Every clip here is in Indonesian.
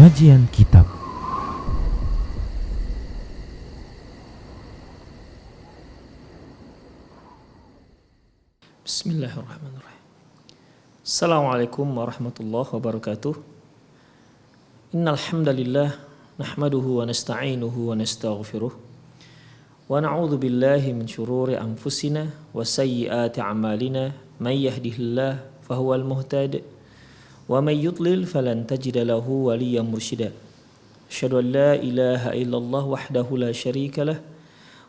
Kajian Kitab. Bismillahirrahmanirrahim. Assalamualaikum warahmatullahi wabarakatuh. Innal hamdalillah nahmaduhu wa nasta'inuhu wa nastaghfiruh wa na'udzu billahi min shururi anfusina wa sayyiati a'malina may yahdihillahu fahuwal muhtadi wa may yudlil falan tajida lahu waliyyan mursyida. Asyhadu an la ilaha illallah wahdahu la syarika lah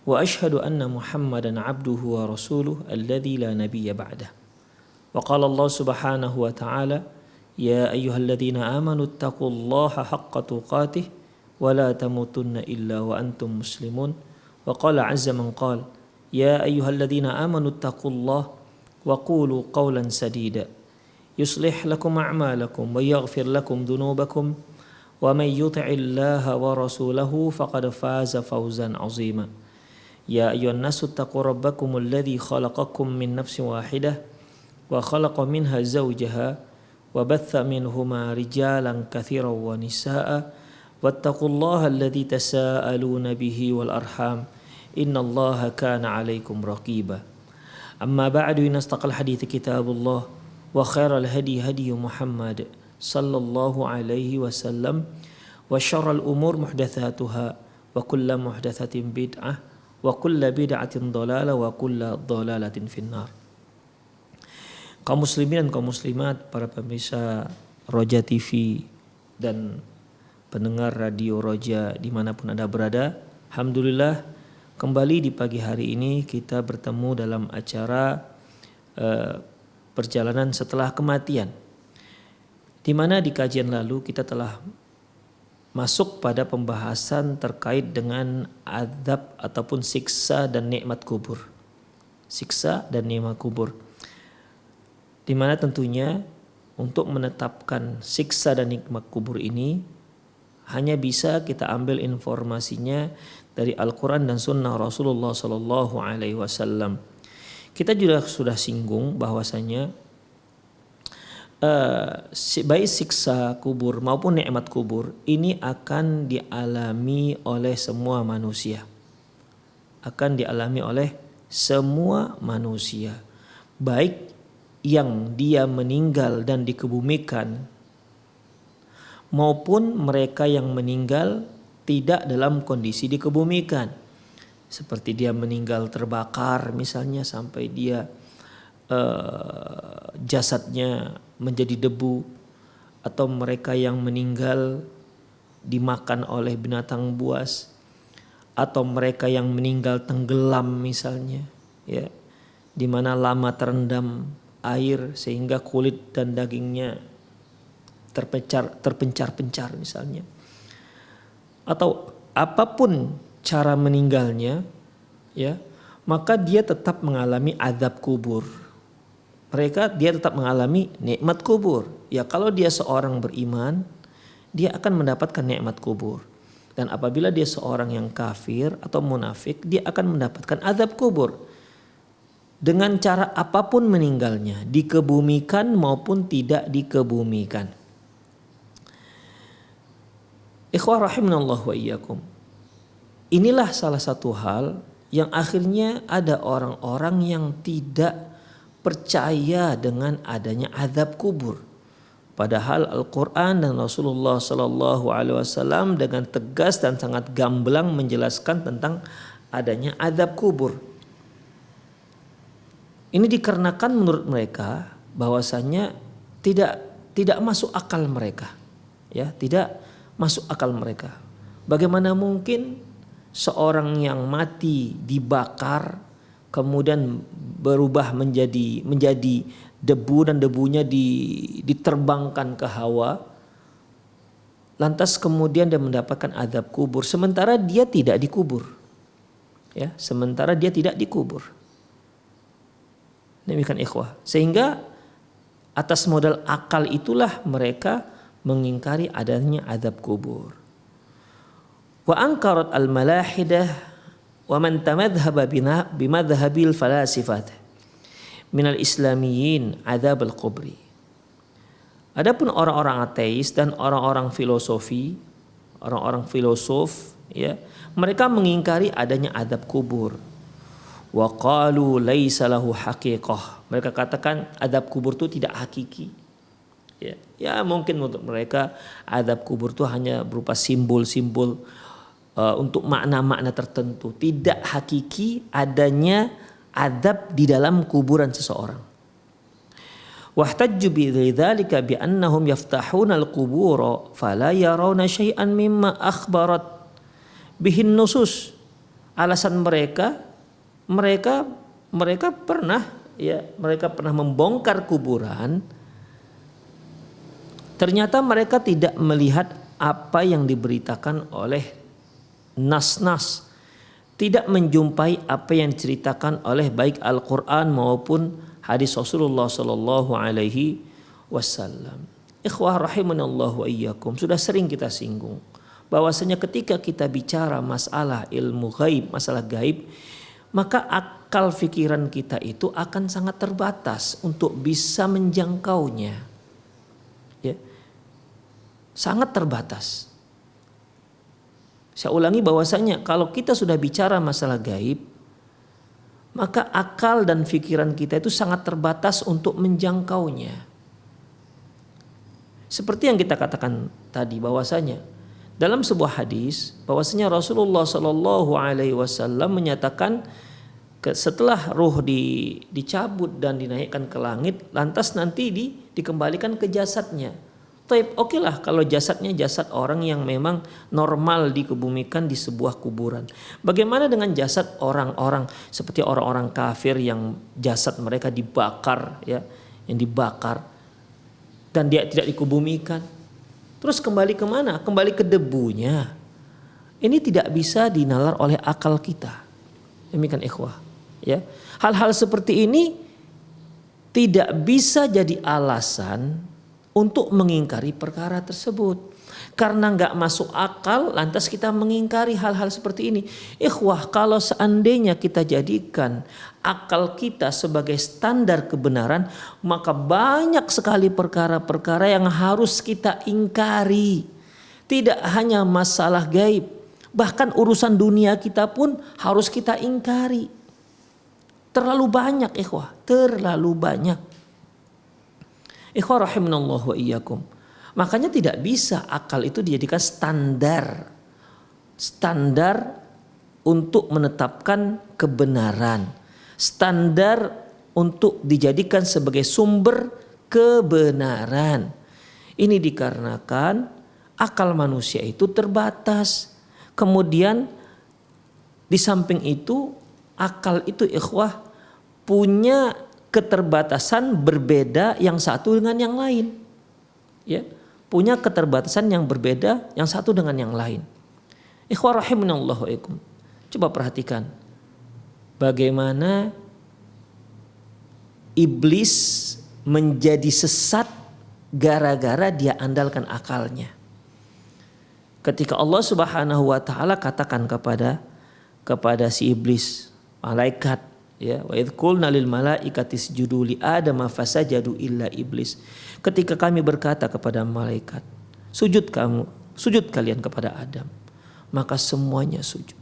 wa asyhadu anna Muhammadan abduhu wa rasuluh alladzi la nabiyya ba'dah. Wa qala Allah subhanahu wa ta'ala ya ayyuhalladzina amanu taqullaha haqqa tuqatih wa la tamutunna illa wa antum muslimun. Wa qala azza man qala ya ayyuhalladzina amanu taqullaha wa qulu qawlan sadida yuslih lakum a'malakum wa yaghfir lakum dhunubakum wa may yuti'illaha wa rasulahu faqad faza fawzan 'azima. Ya ayyuhan nasu taqu rabbakumul ladzi khalaqakum min nafsin wahidah wa khalaqa minha zawjaha wa batha minhuma rijalan katsiran wa nisaa'a wattaqullaha alladzi tasaaluna bihi wal arham innallaha kana 'alaikum raqiba. Amma ba'du, inastaqal hadithi kitabullah wa khairal hadi hadi Muhammad sallallahu alaihi wasallam wa syarral umur muhdatsatuha wa kullu muhdatsatin bid'ah wa kullu bid'atin dhalalah wa kullu dhalalatin finnar. Kaum muslimin dan kaum muslimat, para pemirsa Roja TV dan pendengar radio Roja dimanapun Anda berada, alhamdulillah kembali di pagi hari ini kita bertemu dalam acara perjalanan setelah kematian, di mana di kajian lalu kita telah masuk pada pembahasan terkait dengan azab ataupun siksa dan nikmat kubur. Siksa dan nikmat kubur, di mana tentunya untuk menetapkan siksa dan nikmat kubur ini hanya bisa kita ambil informasinya dari Al-Quran dan Sunnah Rasulullah Sallallahu Alaihi Wasallam. Kita juga sudah singgung bahwasanya baik siksa kubur maupun nikmat kubur ini akan dialami oleh semua manusia. Akan dialami oleh semua manusia, baik yang dia meninggal dan dikebumikan maupun mereka yang meninggal tidak dalam kondisi dikebumikan, seperti dia meninggal terbakar misalnya sampai dia jasadnya menjadi debu, atau mereka yang meninggal dimakan oleh binatang buas, atau mereka yang meninggal tenggelam misalnya, ya, di mana lama terendam air sehingga kulit dan dagingnya terpencar-pencar misalnya, atau apapun cara meninggalnya, ya, maka dia tetap mengalami azab kubur. Dia tetap mengalami nikmat kubur. Ya, kalau dia seorang beriman, dia akan mendapatkan nikmat kubur. Dan apabila dia seorang yang kafir atau munafik, dia akan mendapatkan azab kubur. Dengan cara apapun meninggalnya, dikebumikan maupun tidak dikebumikan. Ikhwah rahimanallah wa iyyakum. Inilah salah satu hal yang akhirnya ada orang-orang yang tidak percaya dengan adanya azab kubur. Padahal Al-Quran dan Rasulullah Sallallahu Alaihi Wasallam dengan tegas dan sangat gamblang menjelaskan tentang adanya azab kubur. Ini dikarenakan menurut mereka bahwasanya tidak masuk akal mereka, ya, tidak masuk akal mereka. Bagaimana mungkin seorang yang mati dibakar kemudian berubah menjadi debu dan debunya diterbangkan ke hawa, lantas kemudian dia mendapatkan azab kubur sementara dia tidak dikubur, ya, sementara dia tidak dikubur. Demikian ikhwah, sehingga atas modal akal itulah mereka mengingkari adanya azab kubur. Wa ankarat al-malahidah wa man tamadhhaba bimadhhabil falasifat minal islamiyyin adzab al-qabri. Adapun orang-orang ateis dan orang-orang filosofi, orang-orang filosof, ya, mereka mengingkari adanya azab kubur. Wa qalu laisa lahu haqiqah. Mereka katakan azab kubur itu tidak hakiki. Ya, mungkin untuk mereka azab kubur itu hanya berupa simbol-simbol untuk makna-makna tertentu. Tidak hakiki adanya azab di dalam kuburan seseorang. Wahtajju bidzalika bi annahum yaftahuna al-qubur fala yarawna syai'an mimma akhbarat bihin nusus. Alasan mereka pernah membongkar kuburan. Ternyata mereka tidak melihat apa yang diberitakan oleh nas-nas, tidak menjumpai apa yang diceritakan oleh baik Al-Quran maupun hadis Rasulullah Sallallahu Alaihi Wasallam. Ikhwah rahimanallahu wa iyyakum, sudah sering kita singgung bahwasanya ketika kita bicara masalah ilmu gaib, masalah gaib, maka akal pikiran kita itu akan sangat terbatas untuk bisa menjangkaunya. Ya, sangat terbatas. Saya ulangi bahwasanya kalau kita sudah bicara masalah gaib, maka akal dan pikiran kita itu sangat terbatas untuk menjangkaunya. Seperti yang kita katakan tadi bahwasanya dalam sebuah hadis bahwasanya Rasulullah Shallallahu Alaihi Wasallam menyatakan setelah ruh dicabut dan dinaikkan ke langit, lantas nanti dikembalikan ke jasadnya. Oke lah kalau jasadnya jasad orang yang memang normal dikebumikan di sebuah kuburan. Bagaimana dengan jasad orang-orang seperti orang-orang kafir yang jasad mereka dibakar, ya, yang dibakar dan dia tidak dikebumikan. Terus kembali kemana? Kembali ke debunya. Ini tidak bisa dinalar oleh akal kita. Demikian ikhwah. Ya, hal-hal seperti ini tidak bisa jadi alasan untuk mengingkari perkara tersebut. Karena nggak masuk akal, lantas kita mengingkari hal-hal seperti ini. Ikhwah, kalau seandainya kita jadikan akal kita sebagai standar kebenaran, maka banyak sekali perkara-perkara yang harus kita ingkari. Tidak hanya masalah gaib, bahkan urusan dunia kita pun harus kita ingkari. Terlalu banyak ikhwah, terlalu banyak. Ikhwah rahimanallahu wa iyyakum. Makanya tidak bisa akal itu dijadikan standar untuk menetapkan kebenaran, standar untuk dijadikan sebagai sumber kebenaran. Ini dikarenakan akal manusia itu terbatas. Kemudian di samping itu akal itu ikhwah punya keterbatasan berbeda yang satu dengan yang lain. Ya, punya keterbatasan yang berbeda yang satu dengan yang lain. Ikhwah rahimanallahu wa iyyakum. Coba perhatikan bagaimana iblis menjadi sesat gara-gara dia andalkan akalnya. Ketika Allah Subhanahu wa taala katakan kepada si iblis, malaikat, ya, wa idz qulna lil malaikati isjudu li adama fasajadu illa iblis. Ketika kami berkata kepada malaikat, sujud kalian kepada Adam, maka semuanya sujud.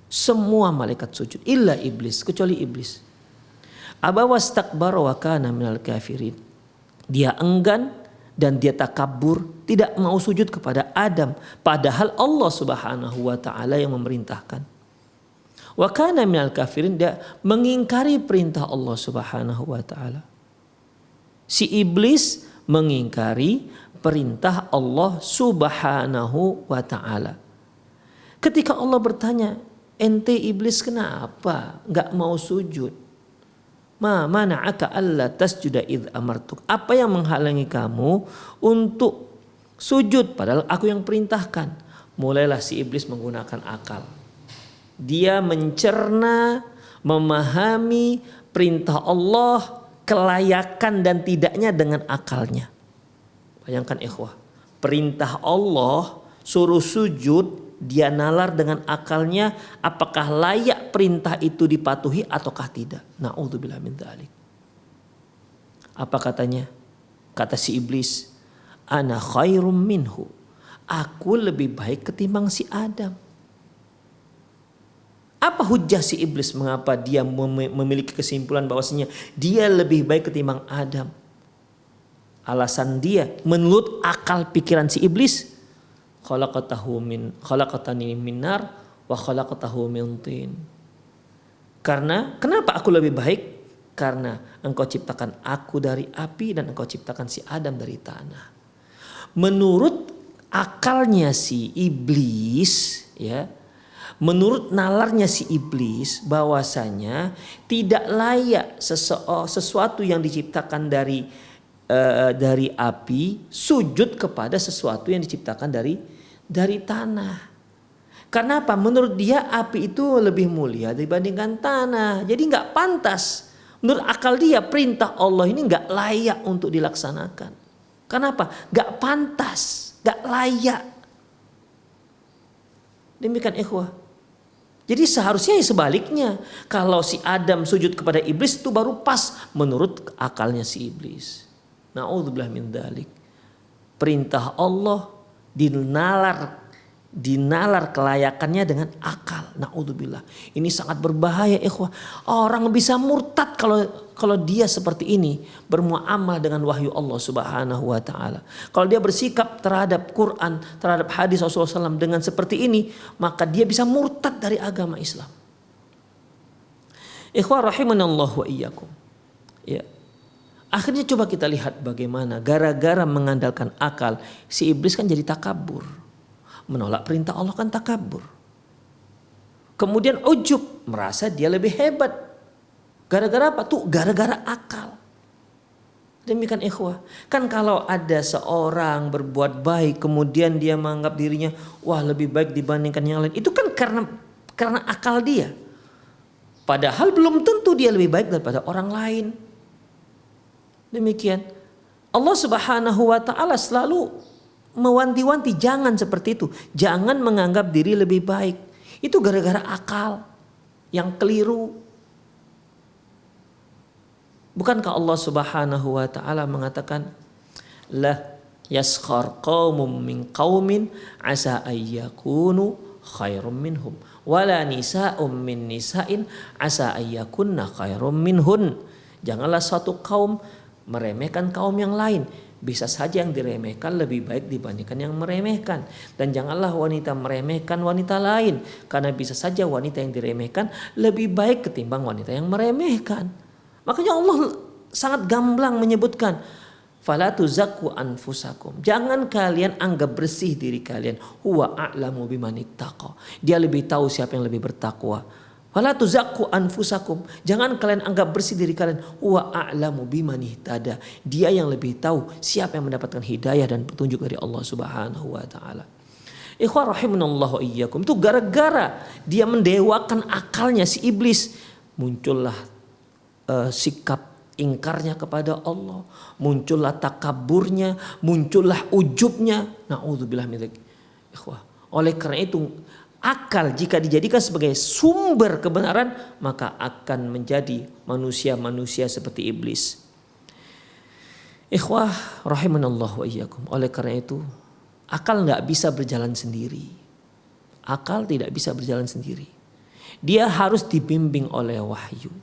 Semua malaikat sujud illa iblis, kecuali iblis. Aba wastakbara wa kana minal kafirin. Dia enggan dan dia takabur, tidak mau sujud kepada Adam, padahal Allah Subhanahu wa taala yang memerintahkan. Wa kana minal kafirin, dia mengingkari perintah Allah Subhanahu wa taala. Si iblis mengingkari perintah Allah Subhanahu wa taala. Ketika Allah bertanya, "Ente iblis kenapa enggak mau sujud? Ma mana'aka alla tasjuda id amartuk?" Apa yang menghalangi kamu untuk sujud padahal aku yang perintahkan? Mulailah si iblis menggunakan akal. Dia mencerna, memahami perintah Allah, kelayakan dan tidaknya dengan akalnya. Bayangkan ikhwah, perintah Allah suruh sujud, dia nalar dengan akalnya, apakah layak perintah itu dipatuhi ataukah tidak. Na'udzubillah min dzalik. Apa katanya? Kata si iblis, ana khairum minhu. Aku lebih baik ketimbang si Adam. Apa hujah si iblis mengapa dia memiliki kesimpulan bahwasanya dia lebih baik ketimbang Adam? Alasan dia menurut akal pikiran si iblis, khalaqatani min nar wa khalaqatahu min tin. Karena kenapa aku lebih baik? Karena engkau ciptakan aku dari api dan engkau ciptakan si Adam dari tanah. Menurut akalnya si iblis, ya, menurut nalarnya si iblis, bahwasanya tidak layak sesuatu yang diciptakan dari api sujud kepada sesuatu yang diciptakan dari tanah. Kenapa? Menurut dia api itu lebih mulia dibandingkan tanah. Jadi nggak pantas. Menurut akal dia perintah Allah ini nggak layak untuk dilaksanakan. Kenapa? Nggak pantas, nggak layak. Demikian ikhwah. Jadi seharusnya sebaliknya. Kalau si Adam sujud kepada iblis itu baru pas menurut akalnya si iblis. Na'udzubillah min dzalik. Perintah Allah dinalar kelayakannya dengan akal. Na'udzubillah. Ini sangat berbahaya ikhwah. Orang bisa murtad kalau dia seperti ini bermuamalah dengan wahyu Allah Subhanahu wa taala. Kalau dia bersikap terhadap Quran, terhadap hadis Rasulullah SAW dengan seperti ini, maka dia bisa murtad dari agama Islam. Ikhwah rahimanallahu wa iyyakum. Ya. Akhirnya coba kita lihat bagaimana gara-gara mengandalkan akal si iblis kan jadi takabur. Menolak perintah Allah kan takabur. Kemudian ujub, merasa dia lebih hebat. Gara-gara apa? Tuh gara-gara akal. Demikian ikhwah. Kan kalau ada seorang berbuat baik kemudian dia menganggap dirinya wah lebih baik dibandingkan yang lain. Itu kan karena akal dia. Padahal belum tentu dia lebih baik daripada orang lain. Demikian. Allah Subhanahu wa taala selalu mewanti-wanti jangan seperti itu. Jangan menganggap diri lebih baik. Itu gara-gara akal yang keliru. Bukankah Allah Subhanahu wa taala mengatakan la yaskhar qaumum min qaumin asa ayyakunu khairum minhum wala nisa'um min nisa'in asa ayyakunna khairum minhun. Janganlah suatu kaum meremehkan kaum yang lain. Bisa saja yang diremehkan lebih baik dibandingkan yang meremehkan. Dan janganlah wanita meremehkan wanita lain. Karena bisa saja wanita yang diremehkan lebih baik ketimbang wanita yang meremehkan. Makanya Allah sangat gamblang menyebutkan. Fala tuzakku anfusakum. Jangan kalian anggap bersih diri kalian. Huwa a'lamu bimanittaqa. Dia lebih tahu siapa yang lebih bertakwa. Fala tuzakku anfusakum. Jangan kalian anggap bersih diri kalian. Huwa a'lamu bimanihtada. Dia yang lebih tahu siapa yang mendapatkan hidayah dan petunjuk dari Allah Subhanahu wa taala. Ikhwah rahimanallahu iyyakum. Itu gara-gara dia mendewakan akalnya si iblis, muncullah sikap ingkarnya kepada Allah, muncullah takaburnya, muncullah ujubnya. Na'udzubillah min dzalik. Ikhwah. Oleh karena itu akal jika dijadikan sebagai sumber kebenaran maka akan menjadi manusia-manusia seperti iblis. Ikhwah rahimanallahu wa iyyakum. Oleh karena itu akal enggak bisa berjalan sendiri. Akal tidak bisa berjalan sendiri. Dia harus dibimbing oleh wahyu.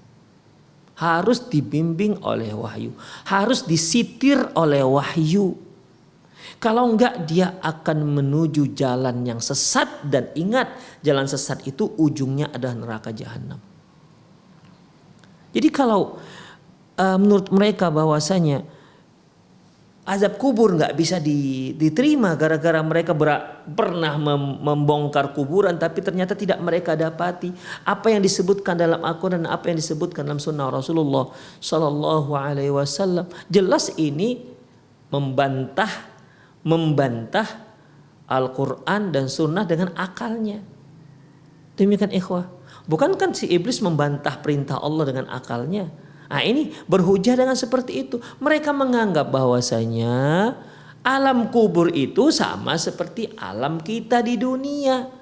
Harus dibimbing oleh wahyu. Harus disitir oleh wahyu. Kalau enggak dia akan menuju jalan yang sesat. Dan ingat jalan sesat itu ujungnya adalah neraka jahanam. Jadi kalau menurut mereka bahwasanya azab kubur nggak bisa diterima gara-gara mereka pernah membongkar kuburan tapi ternyata tidak mereka dapati apa yang disebutkan dalam Al-Quran dan apa yang disebutkan dalam Sunnah Rasulullah Sallallahu Alaihi Wasallam. Jelas ini membantah Al-Quran dan Sunnah dengan akalnya. Demikian ikhwah. Bukan kan si iblis membantah perintah Allah dengan akalnya. Nah ini berhujah dengan seperti itu. Mereka menganggap bahwasanya alam kubur itu sama seperti alam kita di dunia.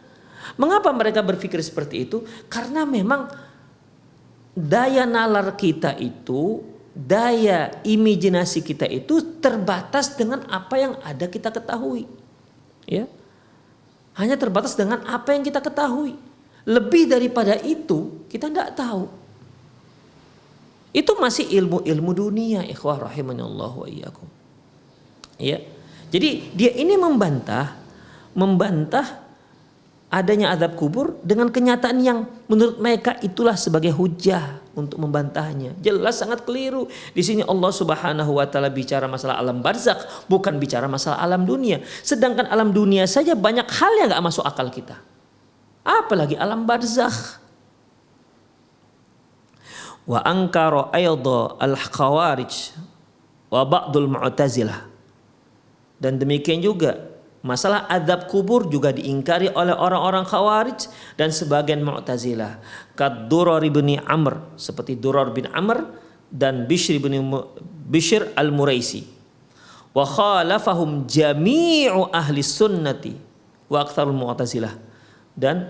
Mengapa mereka berpikir seperti itu? Karena memang daya nalar kita itu daya imajinasi kita itu terbatas dengan apa yang ada kita ketahui. Ya. Hanya terbatas dengan apa yang kita ketahui. Lebih daripada itu kita tidak tahu. Itu masih ilmu-ilmu dunia, ikhwah rahimanallah wa iyyakum. Ya. Jadi dia ini membantah adanya azab kubur dengan kenyataan yang menurut mereka itulah sebagai hujah untuk membantahnya. Jelas sangat keliru. Di sini Allah Subhanahu wa taala bicara masalah alam barzakh, bukan bicara masalah alam dunia. Sedangkan alam dunia saja banyak hal yang enggak masuk akal kita. Apalagi alam barzakh. Wa ankara aidha al-khawarij wa ba'dul mu'tazilah. Dan demikian juga masalah azab kubur juga diingkari oleh orang-orang Khawarij dan sebagian Mu'tazilah. Kad Durar bin Amr, seperti Durar bin Amr dan Bishr al-Muraisi. Wa khalafahum jami'u ahli sunnati wa aktsarul Mu'tazilah. Dan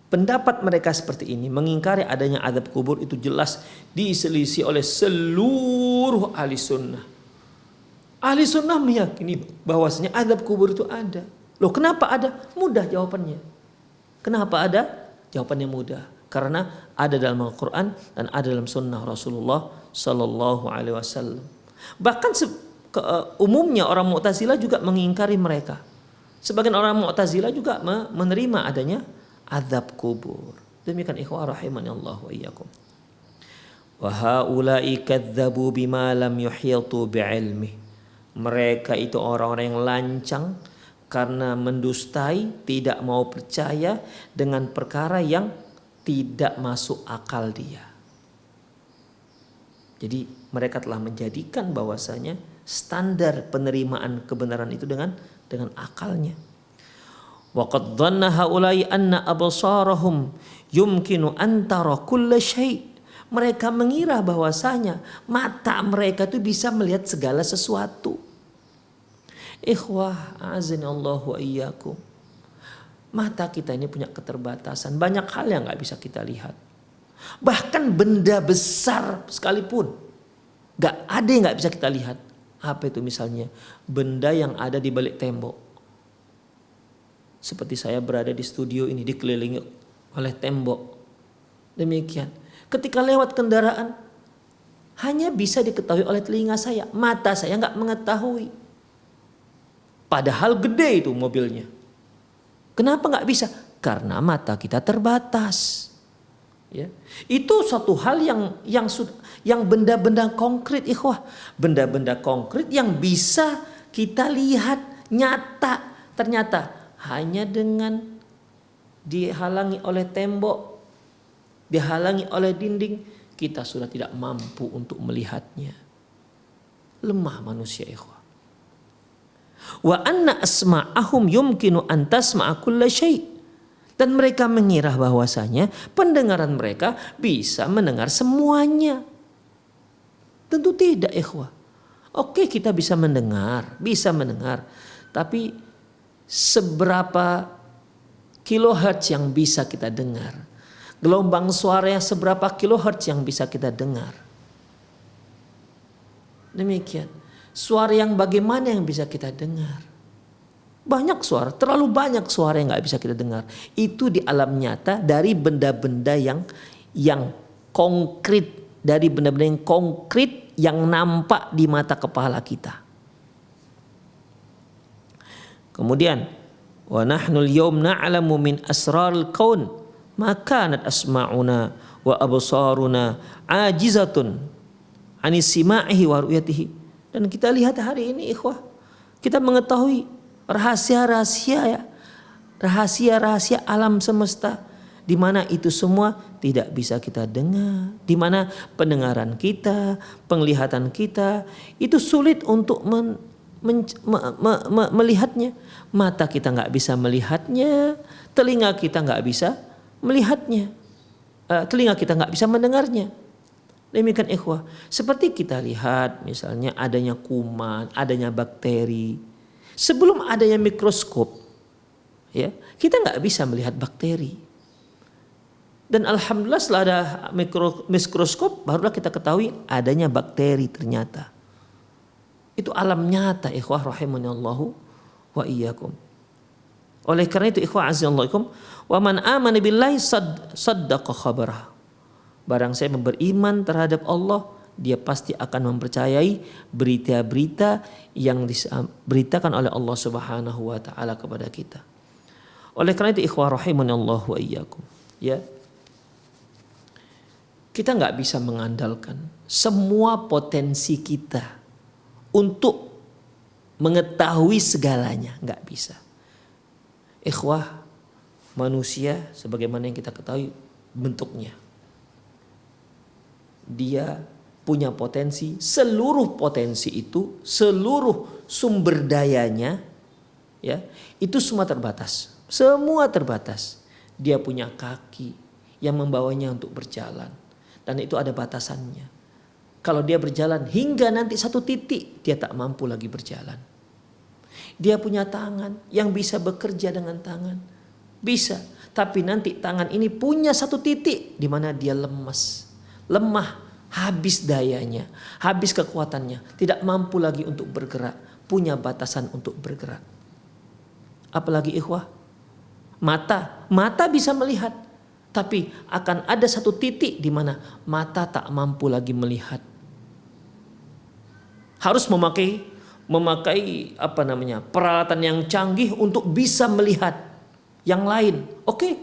pendapat mereka seperti ini mengingkari adanya azab kubur itu jelas diselisih oleh seluruh ahli sunnah. Ahli sunnah meyakini bahwasanya azab kubur itu ada. Loh, kenapa ada? Mudah jawabannya. Kenapa ada? Jawabannya mudah. Karena ada dalam Al-Quran dan ada dalam sunnah Rasulullah Sallallahu Alaihi Wasallam. Bahkan umumnya orang Mu'tazilah juga mengingkari mereka. Sebagian orang Mu'tazilah juga menerima adanya azab kubur. Demikian ikhwah rahimani Allah wa iyyakum. Wa haula'i kadzdzabu bima lam yuhitu bi'ilmi. Mereka itu orang-orang yang lancang karena mendustai, tidak mau percaya dengan perkara yang tidak masuk akal dia. Jadi mereka telah menjadikan bahwasanya standar penerimaan kebenaran itu dengan akalnya. Wa qad dhanna haula'i anna absarahum yumkinu an tara kulla syai'. Mereka mengira bahwasanya mata mereka itu bisa melihat segala sesuatu. Ikhwah, a'azinallahu wa iyyakum. Mata kita ini punya keterbatasan. Banyak hal yang gak bisa kita lihat. Bahkan benda besar sekalipun gak ada yang gak bisa kita lihat. Apa itu misalnya? Benda yang ada di balik tembok. Seperti saya berada di studio ini dikelilingi oleh tembok. Demikian. Ketika lewat kendaraan hanya bisa diketahui oleh telinga saya, mata saya nggak mengetahui. Padahal gede itu mobilnya. Kenapa nggak bisa? Karena mata kita terbatas. Ya. Itu suatu hal yang benda-benda konkret, ikhwah, benda-benda konkret yang bisa kita lihat nyata. Ternyata hanya dengan dihalangi oleh tembok, dihalangi oleh dinding, kita sudah tidak mampu untuk melihatnya. Lemah manusia, ikhwah. Wa anna asma'ahum yumkinu an tasma'a kulla syai'. Dan mereka mengira bahwasanya pendengaran mereka bisa mendengar semuanya. Tentu tidak, ikhwah. Oke, kita bisa mendengar. Tapi seberapa kilohertz yang bisa kita dengar? Gelombang suara yang seberapa kilohertz yang bisa kita dengar? Demikian. Suara yang bagaimana yang bisa kita dengar? Banyak suara, terlalu banyak suara yang gak bisa kita dengar. Itu di alam nyata dari benda-benda yang konkret, dari benda-benda yang konkret yang nampak di mata kepala kita. Kemudian, wa nahnul yawm na'lamu min asraril kaun makanat asma'una wa absaruna ajizatun anis sima'ihi wa ru'yatihi. Dan kita lihat hari ini, ikhwah, kita mengetahui rahasia-rahasia alam semesta, di mana itu semua tidak bisa kita dengar, di mana pendengaran kita, penglihatan kita itu sulit untuk melihatnya. Mata kita nggak bisa melihatnya, telinga kita nggak bisa melihatnya, telinga kita nggak bisa mendengarnya. Demikian ikhwah, seperti kita lihat misalnya adanya kuman, adanya bakteri. Sebelum adanya mikroskop, ya, kita nggak bisa melihat bakteri. Dan alhamdulillah setelah ada mikroskop barulah kita ketahui adanya bakteri ternyata. Itu alam nyata ikhwah rahimanallahu wa iyyakum. Oleh karena itu ikhwah azzallahuikum, wa man amana billahi saddaqa khabarah. Barang saya beriman terhadap Allah, dia pasti akan mempercayai berita-berita yang diberitakan oleh Allah Subhanahu wa taala kepada kita. Oleh karena itu ikhwah rahimanallahu wa iyyakum, ya. Kita nggak bisa mengandalkan semua potensi kita untuk mengetahui segalanya, nggak bisa. Ikhwah, manusia sebagaimana yang kita ketahui bentuknya, dia punya potensi, seluruh potensi itu, seluruh sumber dayanya, ya, itu semua terbatas, semua terbatas. Dia punya kaki yang membawanya untuk berjalan. Dan itu ada batasannya. Kalau dia berjalan hingga nanti satu titik, dia tak mampu lagi berjalan. Dia punya tangan yang bisa bekerja dengan tangan. Bisa. Tapi nanti tangan ini punya satu titik di mana dia lemas. Lemah, habis dayanya, habis kekuatannya. Tidak mampu lagi untuk bergerak. Punya batasan untuk bergerak. Apalagi ikhwah, mata bisa melihat. Tapi akan ada satu titik di mana mata tak mampu lagi melihat. Harus memakai peralatan yang canggih untuk bisa melihat yang lain. Oke,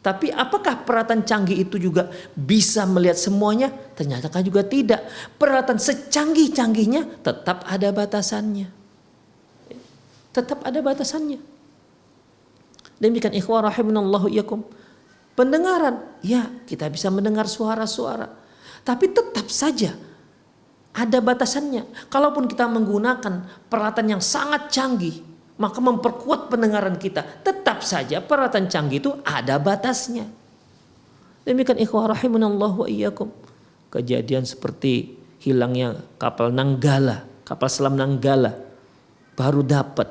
tapi apakah peralatan canggih itu juga bisa melihat semuanya? Ternyata kan juga tidak. Peralatan secanggih-canggihnya tetap ada batasannya. Tetap ada batasannya. Demikian ikhwah rahimanallahu iyyakum. Pendengaran, ya kita bisa mendengar suara-suara. Tapi tetap saja ada batasannya. Kalaupun kita menggunakan peralatan yang sangat canggih, maka memperkuat pendengaran kita. Tetap saja peralatan canggih itu ada batasnya. Demikian ikhwah rahimanallahu wa iyyakum. Kejadian seperti hilangnya kapal Nanggala, kapal selam Nanggala, baru dapat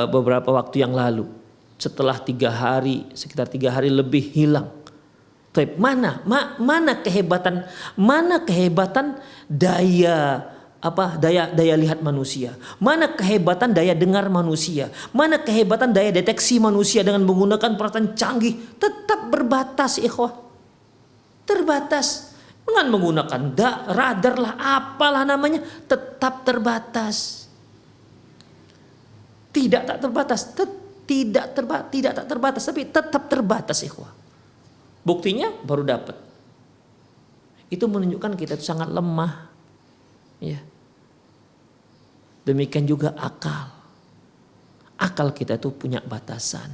beberapa waktu yang lalu. Setelah sekitar 3 hari lebih hilang. Mana kehebatan daya lihat manusia? Mana kehebatan daya dengar manusia? Mana kehebatan daya deteksi manusia dengan menggunakan peralatan canggih? Tetap berbatas ikhwah. Terbatas. Dengan menggunakan radar lah, apalah namanya, tetap terbatas. Tidak tak terbatas. Tidak tak terbatas, tapi tetap terbatas ikhwah. Buktinya baru dapat. Itu menunjukkan kita itu sangat lemah. Ya. Demikian juga akal. Akal kita itu punya batasan.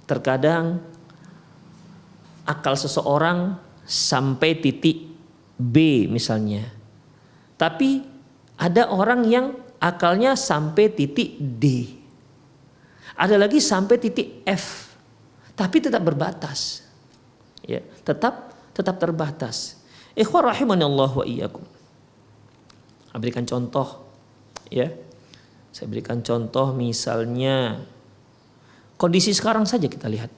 Terkadang akal seseorang sampai titik B misalnya. Tapi ada orang yang akalnya sampai titik D. Ada lagi sampai titik F, tapi tetap berbatas. Ya, tetap terbatas. Ikhwah rahimanallahu wa iyyakum. Saya berikan contoh, ya. Saya berikan contoh misalnya kondisi sekarang saja kita lihat.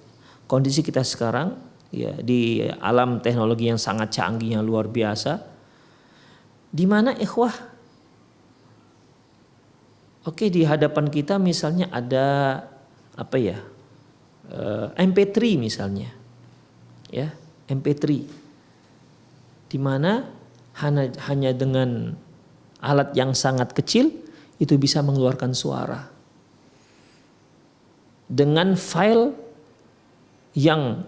Kondisi kita sekarang, ya, di alam teknologi yang sangat canggih yang luar biasa, di mana ikhwah, oke, di hadapan kita misalnya ada MP3 misalnya, ya, MP3, di mana hanya dengan alat yang sangat kecil itu bisa mengeluarkan suara dengan file yang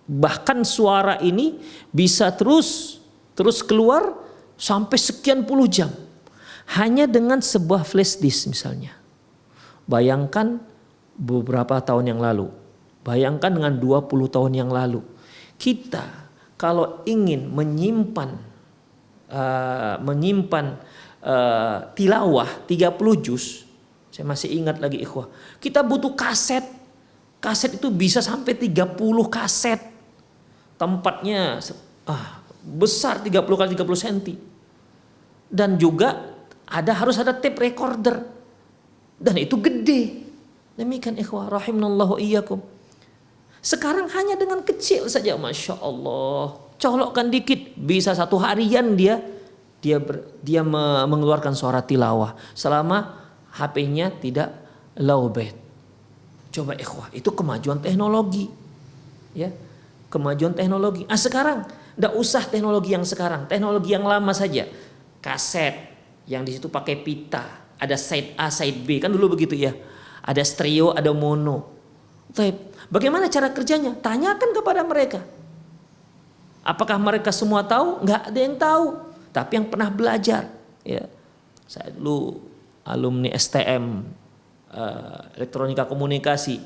bahkan suara ini bisa terus keluar sampai sekian puluh jam. Hanya dengan sebuah flash disk misalnya. Bayangkan beberapa tahun yang lalu. Bayangkan dengan 20 tahun yang lalu. Kita kalau ingin menyimpan tilawah 30 juz. Saya masih ingat lagi ikhwah. Kita butuh kaset. Kaset itu bisa sampai 30 kaset. Tempatnya besar 30 kali 30 cm. Dan juga harus ada tape recorder. Dan itu gede. Demikian ikhwah rahimanallahu iyyakum. Sekarang hanya dengan kecil saja, Masya Allah, colokkan dikit bisa 1 harian dia mengeluarkan suara tilawah selama HP-nya tidak lowbat. Coba ikhwah, itu kemajuan teknologi, ya, kemajuan teknologi. Sekarang nggak usah teknologi yang sekarang, teknologi yang lama saja, kaset yang di situ pakai pita, ada side A, side B, kan dulu begitu ya, ada stereo, ada mono. Bagaimana cara kerjanya? Tanyakan kepada mereka. Apakah mereka semua tahu? Nggak ada yang tahu, tapi yang pernah belajar. Ya, saya dulu alumni STM, elektronika komunikasi.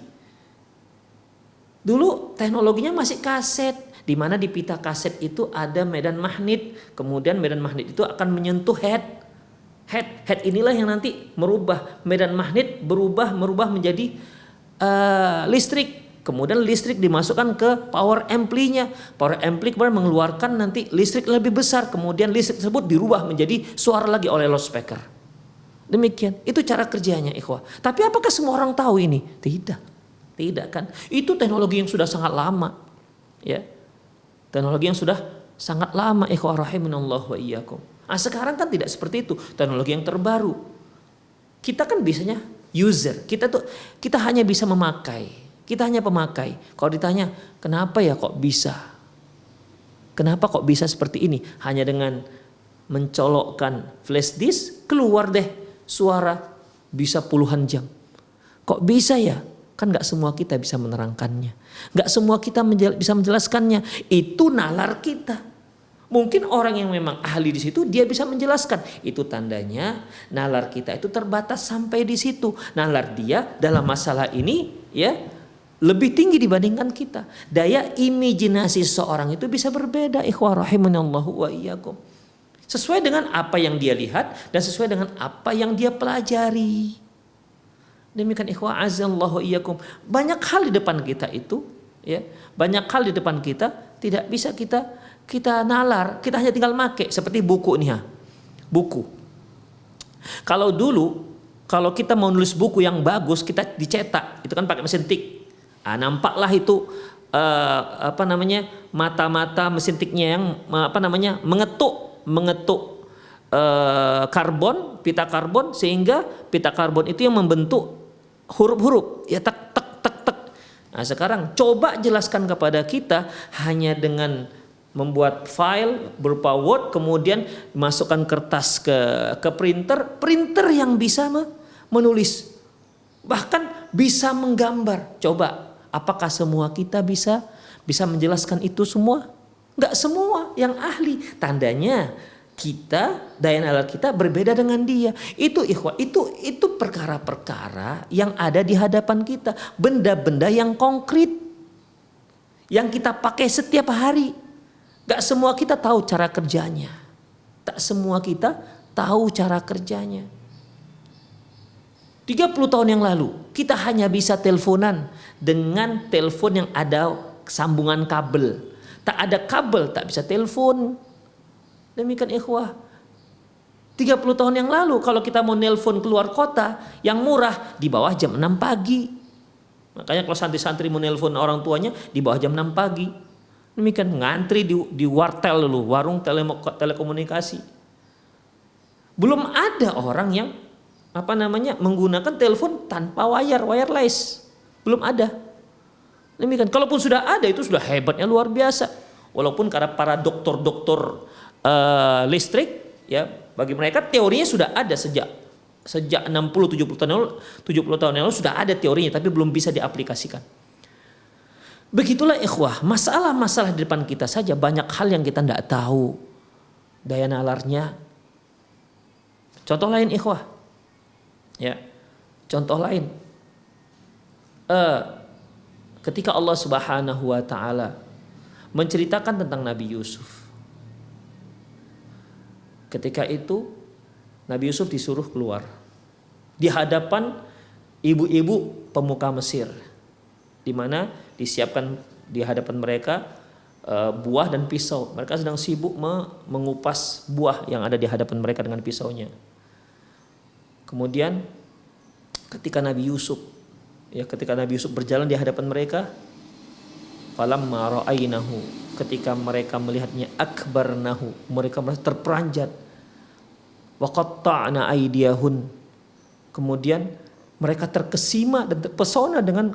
Dulu teknologinya masih kaset, di mana di pita kaset itu ada medan magnet. Kemudian medan magnet itu akan menyentuh head inilah yang nanti merubah medan magnet merubah menjadi listrik. Kemudian listrik dimasukkan ke power ampli-nya. Power ampli kemudian mengeluarkan nanti listrik lebih besar. Kemudian listrik tersebut dirubah menjadi suara lagi oleh loudspeaker. Demikian, itu cara kerjanya ikhwah. Tapi apakah semua orang tahu ini? Tidak kan? Itu teknologi yang sudah sangat lama. Ya. Teknologi yang sudah sangat lama, ikhwah rahimanallah wa iyyakum. Sekarang kan tidak seperti itu, teknologi yang terbaru. Kita kan biasanya user, kita hanya bisa memakai. Kita hanya pemakai. Kalau ditanya, kenapa ya kok bisa? Kenapa kok bisa seperti ini? Hanya dengan mencolokkan flash disk, keluar deh suara bisa puluhan jam. Kok bisa ya? Kan gak semua kita bisa menerangkannya. Gak semua kita bisa menjelaskannya. Itu nalar kita. Mungkin orang yang memang ahli di situ dia bisa menjelaskan. Itu tandanya nalar kita itu terbatas sampai di situ. Nalar dia dalam masalah ini ya lebih tinggi dibandingkan kita. Daya imajinasi seorang itu bisa berbeda. Ikhwah rahimanallahu wa iyyakum. Sesuai dengan apa yang dia lihat dan sesuai dengan apa yang dia pelajari. Demikian ikhwah azallahu iyyakum. Banyak hal di depan kita itu, ya, banyak hal di depan kita tidak bisa kita nalar, kita hanya tinggal make. Seperti buku nih ya, buku. Kalau dulu, kalau kita mau nulis buku yang bagus, kita dicetak, itu kan pakai mesin tik. Nampaklah itu mata-mata mesin tiknya yang mengetuk karbon, pita karbon, sehingga pita karbon itu yang membentuk huruf-huruf, ya tek tek tek tek. Sekarang coba jelaskan kepada kita hanya dengan membuat file berupa Word, kemudian masukkan kertas ke printer yang bisa menulis, bahkan bisa menggambar. Coba, apakah semua kita bisa menjelaskan itu semua? Enggak semua yang ahli. Tandanya kita, daya nalar kita berbeda dengan dia. Itu ikhwah, itu perkara-perkara yang ada di hadapan kita, benda-benda yang konkret yang kita pakai setiap hari. Enggak semua kita tahu cara kerjanya. Tak semua kita tahu cara kerjanya. 30 tahun yang lalu kita hanya bisa teleponan dengan telepon yang ada sambungan kabel. Tak ada kabel, tak bisa telepon. Demikian ikhwah. 30 tahun yang lalu kalau kita mau nelpon keluar kota yang murah di bawah jam 6 pagi. Makanya kalau santri-santri mau nelpon orang tuanya di bawah jam 6 pagi. Demikian ngantri di wartel dulu, warung telekomunikasi. Belum ada orang yang menggunakan telepon tanpa wireless. Belum ada. Demikian, kalaupun sudah ada itu sudah hebatnya luar biasa. Walaupun karena para dokter listrik, ya, bagi mereka teorinya sudah ada sejak 60-70 tahun yang lalu sudah ada teorinya, tapi belum bisa diaplikasikan. Begitulah ikhwah, masalah-masalah di depan kita saja banyak hal yang kita tidak tahu daya nalarnya. Contoh lain ikhwah, ya, contoh lain. Ketika Allah Subhanahu wa taala menceritakan tentang Nabi Yusuf. Ketika itu Nabi Yusuf disuruh keluar di hadapan ibu-ibu pemuka Mesir, di mana disiapkan di hadapan mereka buah dan pisau. Mereka sedang sibuk mengupas buah yang ada di hadapan mereka dengan pisaunya. Kemudian ketika Nabi Yusuf berjalan di hadapan mereka, Falamma ra'ainahu, ketika mereka melihatnya, akbarnahu, mereka merasa terperanjat. Wa qatta'na aydiyahun, kemudian mereka terkesima dan terpesona dengan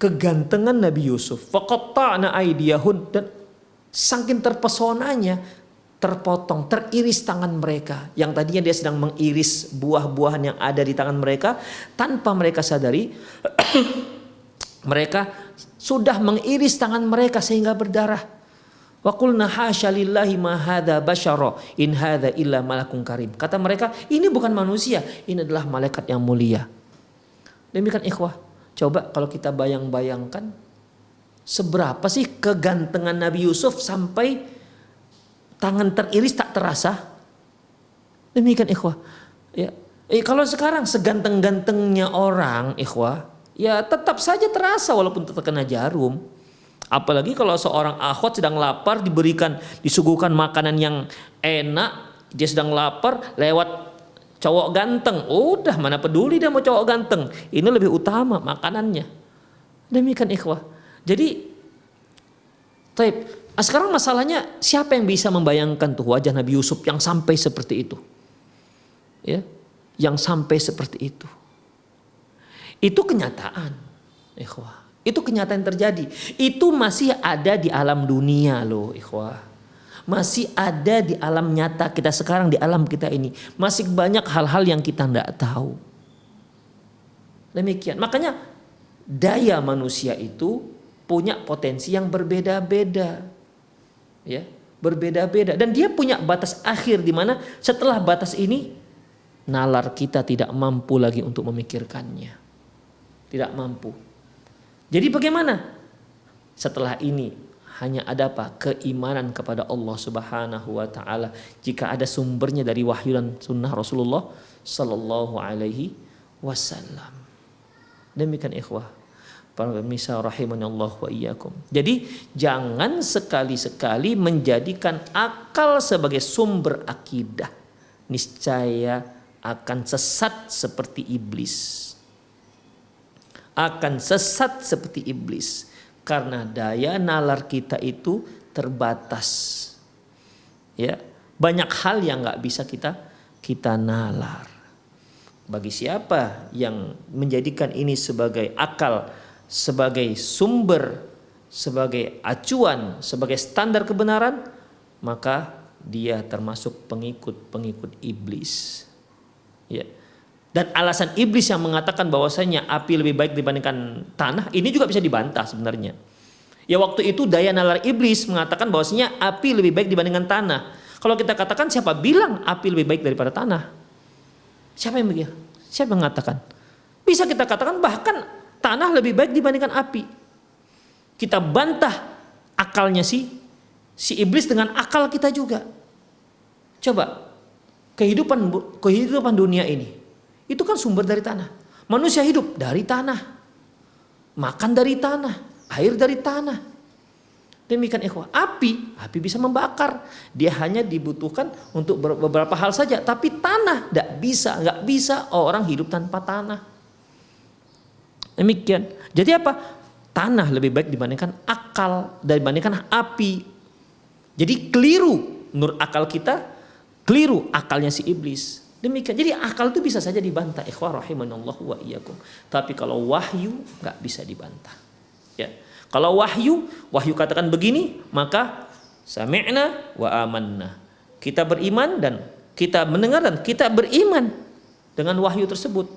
kegantengan Nabi Yusuf. Wa qatta'na aydiyahun, dan saking terpesonanya terpotong, teriris tangan mereka. Yang tadinya dia sedang mengiris buah-buahan yang ada di tangan mereka, tanpa mereka sadari mereka sudah mengiris tangan mereka sehingga berdarah. Wa qulna hasya lillahi ma hadza basyara in hadza illa malakun karim. Kata mereka, ini bukan manusia, ini adalah malaikat yang mulia. Demikian ikhwah, coba kalau kita bayang-bayangkan seberapa sih kegantengan Nabi Yusuf sampai tangan teriris tak terasa. Demikian ikhwah. Ya. Kalau sekarang seganteng-gantengnya orang ikhwah, ya tetap saja terasa walaupun terkena jarum. Apalagi kalau seorang akhwat sedang lapar, disuguhkan makanan yang enak, dia sedang lapar, lewat cowok ganteng, udah mana peduli dia mau cowok ganteng, ini lebih utama makanannya. Demikian ikhwah. Jadi sekarang masalahnya, siapa yang bisa membayangkan tuh wajah Nabi Yusuf yang sampai seperti itu? Ya, yang sampai seperti itu. Itu kenyataan, ikhwah. Itu kenyataan yang terjadi. Itu masih ada di alam dunia loh, ikhwah. Masih ada di alam nyata kita sekarang, di alam kita ini. Masih banyak hal-hal yang kita tidak tahu. Demikian. Makanya daya manusia itu punya potensi yang berbeda-beda. Ya, berbeda-beda, dan dia punya batas akhir di mana setelah batas ini nalar kita tidak mampu lagi untuk memikirkannya. Tidak mampu. Jadi bagaimana? Setelah ini hanya ada apa? Keimanan kepada Allah Subhanahu wa taala jika ada sumbernya dari wahyu dan sunnah Rasulullah sallallahu alaihi wasallam. Demikian ikhwah, para pemirsa rahimani Allah wa iyyakum. Jadi jangan sekali-sekali menjadikan akal sebagai sumber akidah. Niscaya akan sesat seperti iblis. Akan sesat seperti iblis. Karena daya nalar kita itu terbatas. Ya, banyak hal yang nggak bisa kita nalar. Bagi siapa yang menjadikan ini sebagai akal, sebagai sumber, sebagai acuan, sebagai standar kebenaran, maka dia termasuk pengikut iblis. Ya. Dan alasan iblis yang mengatakan bahwasanya api lebih baik dibandingkan tanah, ini juga bisa dibantah sebenarnya. Ya, waktu itu daya nalar iblis mengatakan bahwasanya api lebih baik dibandingkan tanah. Kalau kita katakan, siapa bilang api lebih baik daripada tanah? Siapa yang begitu? Siapa yang mengatakan? Bisa kita katakan bahkan tanah lebih baik dibandingkan api. Kita bantah akalnya si iblis dengan akal kita juga. Coba, kehidupan dunia ini itu kan sumber dari tanah. Manusia hidup dari tanah, makan dari tanah, air dari tanah. Demikian ikhwah, api bisa membakar. Dia hanya dibutuhkan untuk beberapa hal saja. Tapi tanah nggak bisa orang hidup tanpa tanah. Demikian. Jadi apa? Tanah lebih baik dibandingkan dibandingkan api. Jadi keliru menurut akal kita, keliru akalnya si iblis. Demikian. Jadi akal itu bisa saja dibantah. Ikhwah rahimanallahu wa iyyakum. Tapi kalau wahyu nggak bisa dibantah. Ya. Kalau wahyu katakan begini, maka sami'na wa amanna. Kita beriman dan kita mendengar dan kita beriman dengan wahyu tersebut.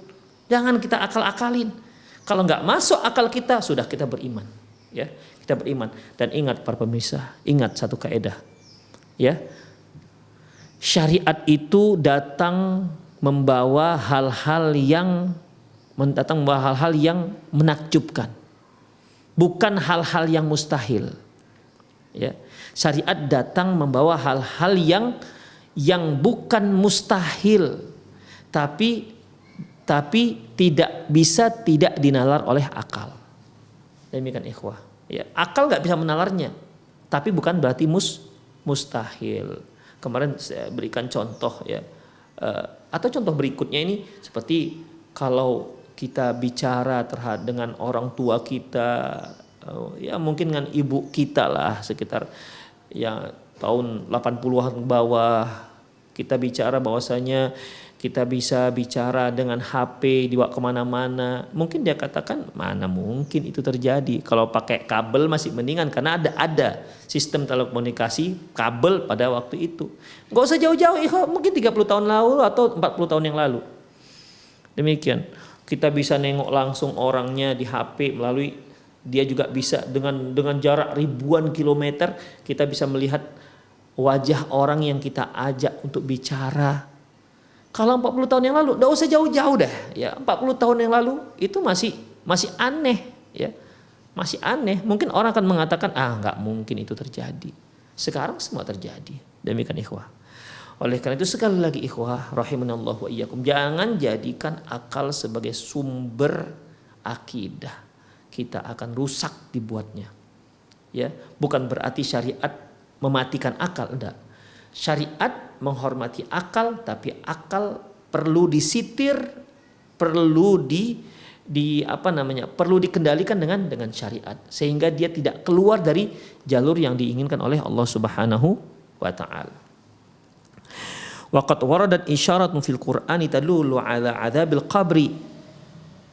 Jangan kita akal-akalin. Kalau nggak masuk akal kita, sudah kita beriman. Ya, kita beriman. Dan ingat para pemirsa, ingat satu kaidah. Ya, syariat itu datang membawa hal-hal yang menakjubkan. Bukan hal-hal yang mustahil. Ya. Syariat datang membawa hal-hal yang bukan mustahil, tapi tidak dinalar oleh akal. Demikian ikhwah. Ya, akal nggak bisa menalarnya, tapi bukan berarti mustahil. Kemarin saya berikan contoh ya, atau contoh berikutnya ini seperti kalau kita bicara dengan orang tua kita, ya mungkin dengan ibu kita lah sekitar ya tahun 80-an ke bawah, kita bicara bahwasanya kita bisa bicara dengan HP dibawa kemana-mana. Mungkin dia katakan mana mungkin itu terjadi. Kalau pakai kabel masih mendingan karena ada sistem telekomunikasi kabel pada waktu itu. Gak usah jauh-jauh, mungkin 30 tahun lalu atau 40 tahun yang lalu. Demikian. Kita bisa nengok langsung orangnya di HP melalui, dia juga bisa dengan jarak ribuan kilometer kita bisa melihat wajah orang yang kita ajak untuk bicara. Kalau 40 tahun yang lalu, enggak usah jauh-jauh dah. Ya, 40 tahun yang lalu itu masih aneh, ya. Masih aneh. Mungkin orang akan mengatakan, enggak mungkin itu terjadi. Sekarang semua terjadi. Demikian ikhwah. Oleh karena itu sekali lagi ikhwah rahimanallahu wa iyyakum, jangan jadikan akal sebagai sumber akidah. Kita akan rusak dibuatnya. Ya, bukan berarti syariat mematikan akal, enggak. Syariat menghormati akal, tapi akal perlu disitir, perlu perlu dikendalikan dengan syariat sehingga dia tidak keluar dari jalur yang diinginkan oleh Allah Subhanahu wa taala. Waqad waradat isyaratun fil Qur'ani tadullu ala adzabil qabri.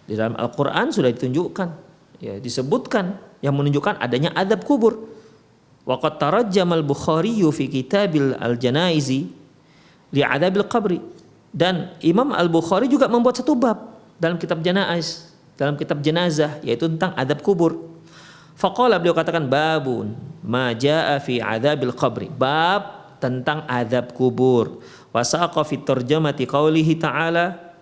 Di dalam Al-Qur'an sudah ditunjukkan, ya disebutkan yang menunjukkan adanya azab kubur. Waqad tarajjama al-Bukhari fi kitabil al-janaizi li adzabil qabri, dan Imam Al-Bukhari juga membuat satu bab dalam kitab janaiz, dalam kitab jenazah, yaitu tentang adab kubur. Faqala, beliau katakan babun ma jaa fi adzabil qabri, bab tentang adab kubur. Wasaqa fi tarjamati qaulihi ta'ala,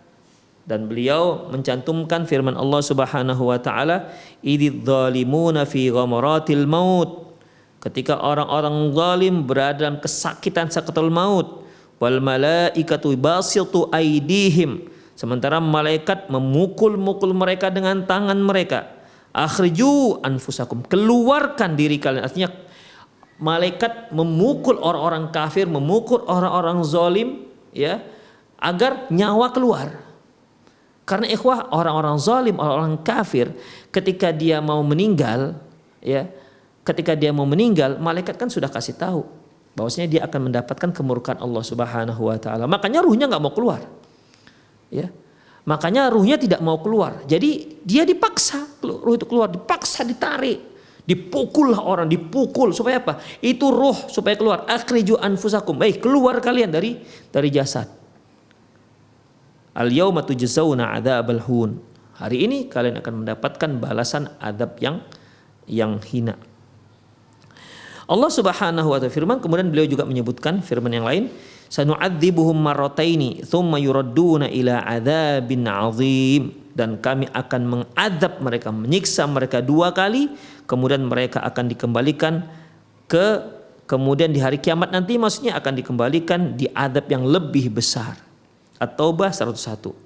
dan beliau mencantumkan firman Allah Subhanahu wa taala, ididz zalimuna fi ghamaratil maut, ketika orang-orang zalim berada dalam kesakitan sakaratul maut, wal malaikatu basitu aidihim, sementara malaikat memukul-mukul mereka dengan tangan mereka. Akhriju anfusakum, keluarkan diri kalian. Artinya malaikat memukul orang-orang kafir, memukul orang-orang zalim, ya, agar nyawa keluar. Karena ikhwah, orang-orang zalim, orang-orang kafir ketika dia mau meninggal, ya, ketika dia mau meninggal, malaikat kan sudah kasih tahu bahwasanya dia akan mendapatkan kemurkaan Allah Subhanahu wa taala. Makanya ruhnya enggak mau keluar. Ya. Makanya ruhnya tidak mau keluar. Jadi dia dipaksa, ruh itu keluar, dipaksa ditarik. Dipukullah orang, dipukul supaya apa? Itu ruh supaya keluar. Akhriju anfusakum. Baik, keluar kalian dari jasad. Al-yauma tujzauna adzabal hun. Hari ini kalian akan mendapatkan balasan adab yang hina. Allah Subhanahu wa ta'ala firman, kemudian beliau juga menyebutkan firman yang lain, sanu'adzibuhum marrataini tsumma yuradduna ila adzabin 'adzim, dan kami akan mengadab mereka, menyiksa mereka 2 kali, kemudian mereka akan dikembalikan kemudian di hari kiamat nanti, maksudnya akan dikembalikan di adab yang lebih besar. At-Taubah 101.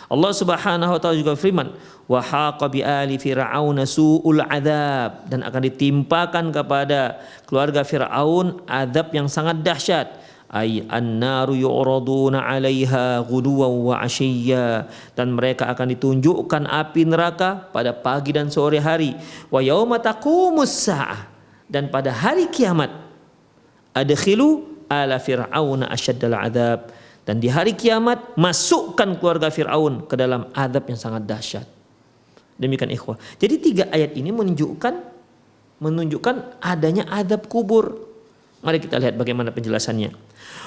Allah Subhanahu wa taala juga firman, wa haqa bi ali fir'aun su'ul adzab, dan akan ditimpakan kepada keluarga Firaun azab yang sangat dahsyat. Ay an-naru yu'raduna 'alaiha ghuduwan wa 'ashiyya, dan mereka akan ditunjukkan api neraka pada pagi dan sore hari. Wa yauma taqumus saah, dan pada hari kiamat, adkhilu ala fir'auna asyaddal 'adzab, dan di hari kiamat masukkan keluarga Fir'aun ke dalam azab yang sangat dahsyat. Demikian ikhwah. Jadi 3 ayat ini menunjukkan adanya azab kubur. Mari kita lihat bagaimana penjelasannya.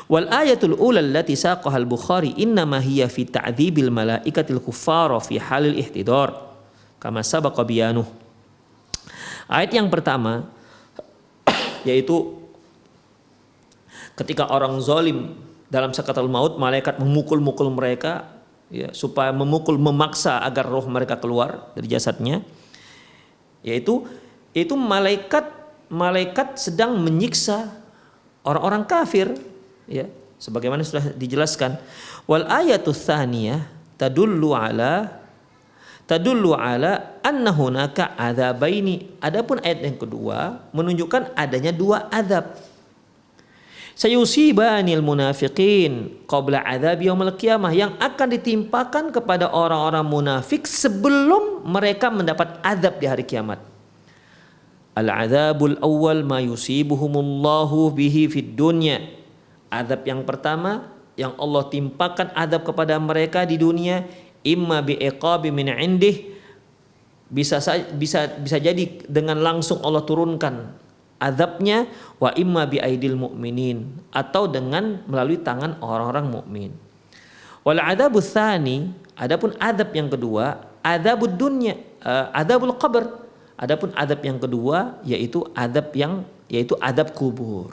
Wal ayatul ula allati saqaha al-Bukhari innama hiya fi ta'dzibil malaikatil kuffara fi halil ihtidar kama sabaqa biyanuh. Ayat yang pertama yaitu ketika orang zalim dalam sakaratul maut, malaikat memukul-mukul mereka, ya, supaya memaksa agar roh mereka keluar dari jasadnya. Yaitu malaikat sedang menyiksa orang-orang kafir, ya, sebagaimana sudah dijelaskan. Wal ayatu tsaniyah tadullu ala anna hunaka adzabaini. Adapun ayat yang kedua menunjukkan adanya 2 azab. Sayusibanil munafiqin qabla adzab yaumil qiyamah, yang akan ditimpakan kepada orang-orang munafik sebelum mereka mendapat azab di hari kiamat. Al-'adzabul awwal ma yusibuhumullahu bihi fid dunya. Azab yang pertama yang Allah timpakan azab kepada mereka di dunia, imma bi'iqabi min 'indih, bisa jadi dengan langsung Allah turunkan azabnya, wa imma biaidil mu'minin, atau dengan melalui tangan orang-orang mukmin. Wal 'adzabus tsani, adapun azab yang kedua, adzabud dunya, adzabul qabr. Adapun adab yang kedua yaitu adab kubur.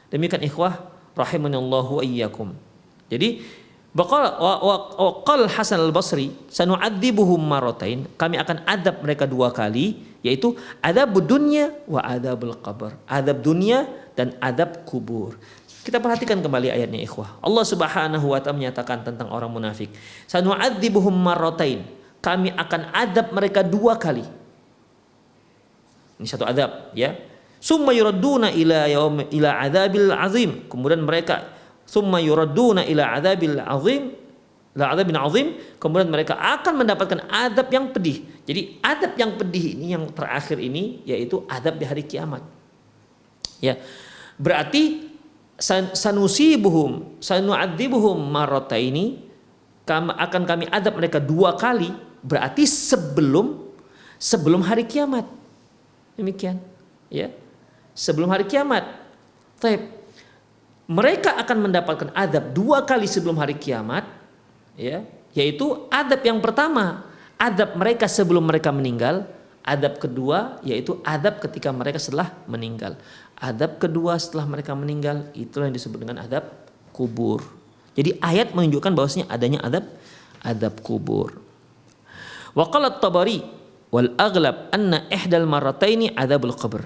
Demikian ikhwah rahimanallahu wa iyyakum. Jadi qala Hasan al-Basri, sanu'adzibuhum maratain, kami akan adab mereka dua kali, yaitu adzabud dunya wa adzabul qabr. Adab dunia dan adab kubur. Kita perhatikan kembali ayatnya ikhwah. Allah Subhanahu wa taala menyatakan tentang orang munafik, sanu'adzibuhum maratain, kami akan adab mereka dua kali. Ini satu azab, ya. Summa yuradduna ila adzabil azim. Kemudian mereka summa yuradduna ila adzabil azim, la adzabin azim. Kemudian mereka akan mendapatkan azab yang pedih. Jadi azab yang pedih ini yang terakhir ini yaitu azab di hari kiamat. Ya. Berarti sanu'adzibuhum marrataini, akan kami azab mereka dua kali, berarti sebelum hari kiamat. Demikian, ya. Sebelum hari kiamat. Taib. Mereka akan mendapatkan azab dua kali sebelum hari kiamat, ya, yaitu azab yang pertama, azab mereka sebelum mereka meninggal, azab kedua yaitu azab ketika mereka setelah meninggal. Azab kedua setelah mereka meninggal itulah yang disebut dengan azab kubur. Jadi ayat menunjukkan bahwasanya adanya azab kubur. Wa qala at-Tabari wal aghlab anna ihdal marrataini adzabul qabr.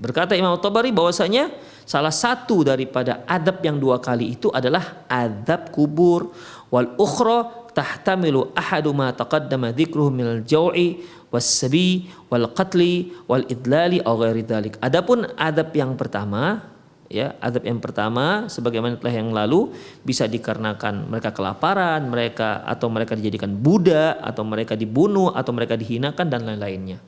Berkata Imam Tabari bahwasanya salah satu daripada adab yang dua kali itu adalah adab kubur, wal ukhra tahtamilu ahadu ma taqaddama dzikruhu minal jau'i was-sabi wal qatli wal idlali aw ghairi dzalik. Adapun adab yang pertama, ya, adab yang pertama sebagaimana telah yang lalu bisa dikarenakan mereka kelaparan, mereka dijadikan budak, atau mereka dibunuh, atau mereka dihinakan dan lain-lainnya.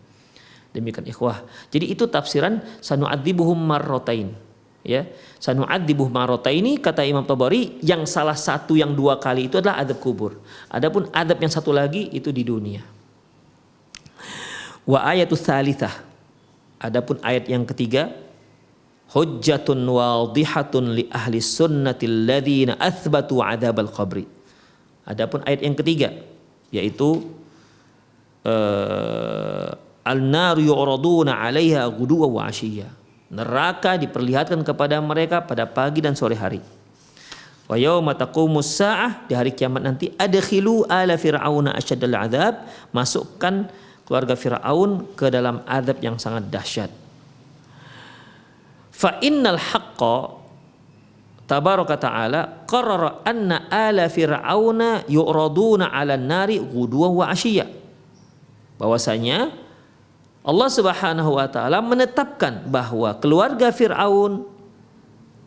Demikian ikhwah. Jadi itu tafsiran sanu'adzibuhum marratain, ya. Sanu'adzibuhum marrataini kata Imam Tabari, yang salah satu yang dua kali itu adalah adab kubur. Adapun adab yang satu lagi itu di dunia. Wa ayatus tsalitsah. Adapun ayat yang ketiga, hujjatun wadihatun li ahli sunnatil ladzina athbatu adzabal qabri. Adapun ayat yang ketiga yaitu al-nar yu'raduna 'alaiha ghuduwan wa 'ashiyya. Neraka diperlihatkan kepada mereka pada pagi dan sore hari. Wa yauma taqumus saah, di hari kiamat nanti, adkhilu ala fir'auna asyaddal 'adzab, masukkan keluarga Firaun ke dalam azab yang sangat dahsyat. Fa innal haqqa tabaraka ta'ala qarrara anna ala fir'auna yu'raduna 'alan nari ghuduwan wa 'ashiyya. Bahwasanya Allah Subhanahu wa taala menetapkan bahwa keluarga Firaun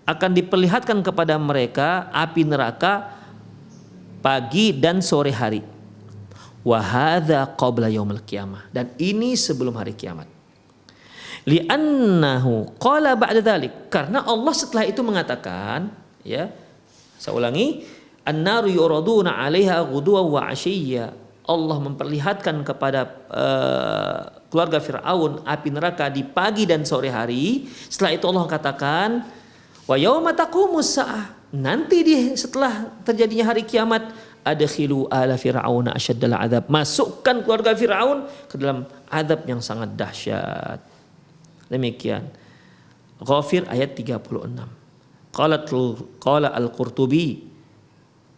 akan diperlihatkan kepada mereka api neraka pagi dan sore hari. Wa hadza qabla yaumil qiyamah, dan ini sebelum hari kiamat. Li'annahu qala ba'da dzalik, karena Allah setelah itu mengatakan, ya, saya ulangi, an-naru yuraduna 'alaiha ghuduwan wa 'ashiyya. Allah memperlihatkan kepada keluarga Firaun api neraka di pagi dan sore hari. Setelah itu Allah katakan, wa yauma taqumus saah, nanti setelah terjadinya hari kiamat, adkhilu ala fir'auna asyaddal 'adzab, masukkan keluarga Firaun ke dalam azab yang sangat dahsyat. Demikian Ghafir ayat 36. Qala al-Qurtubi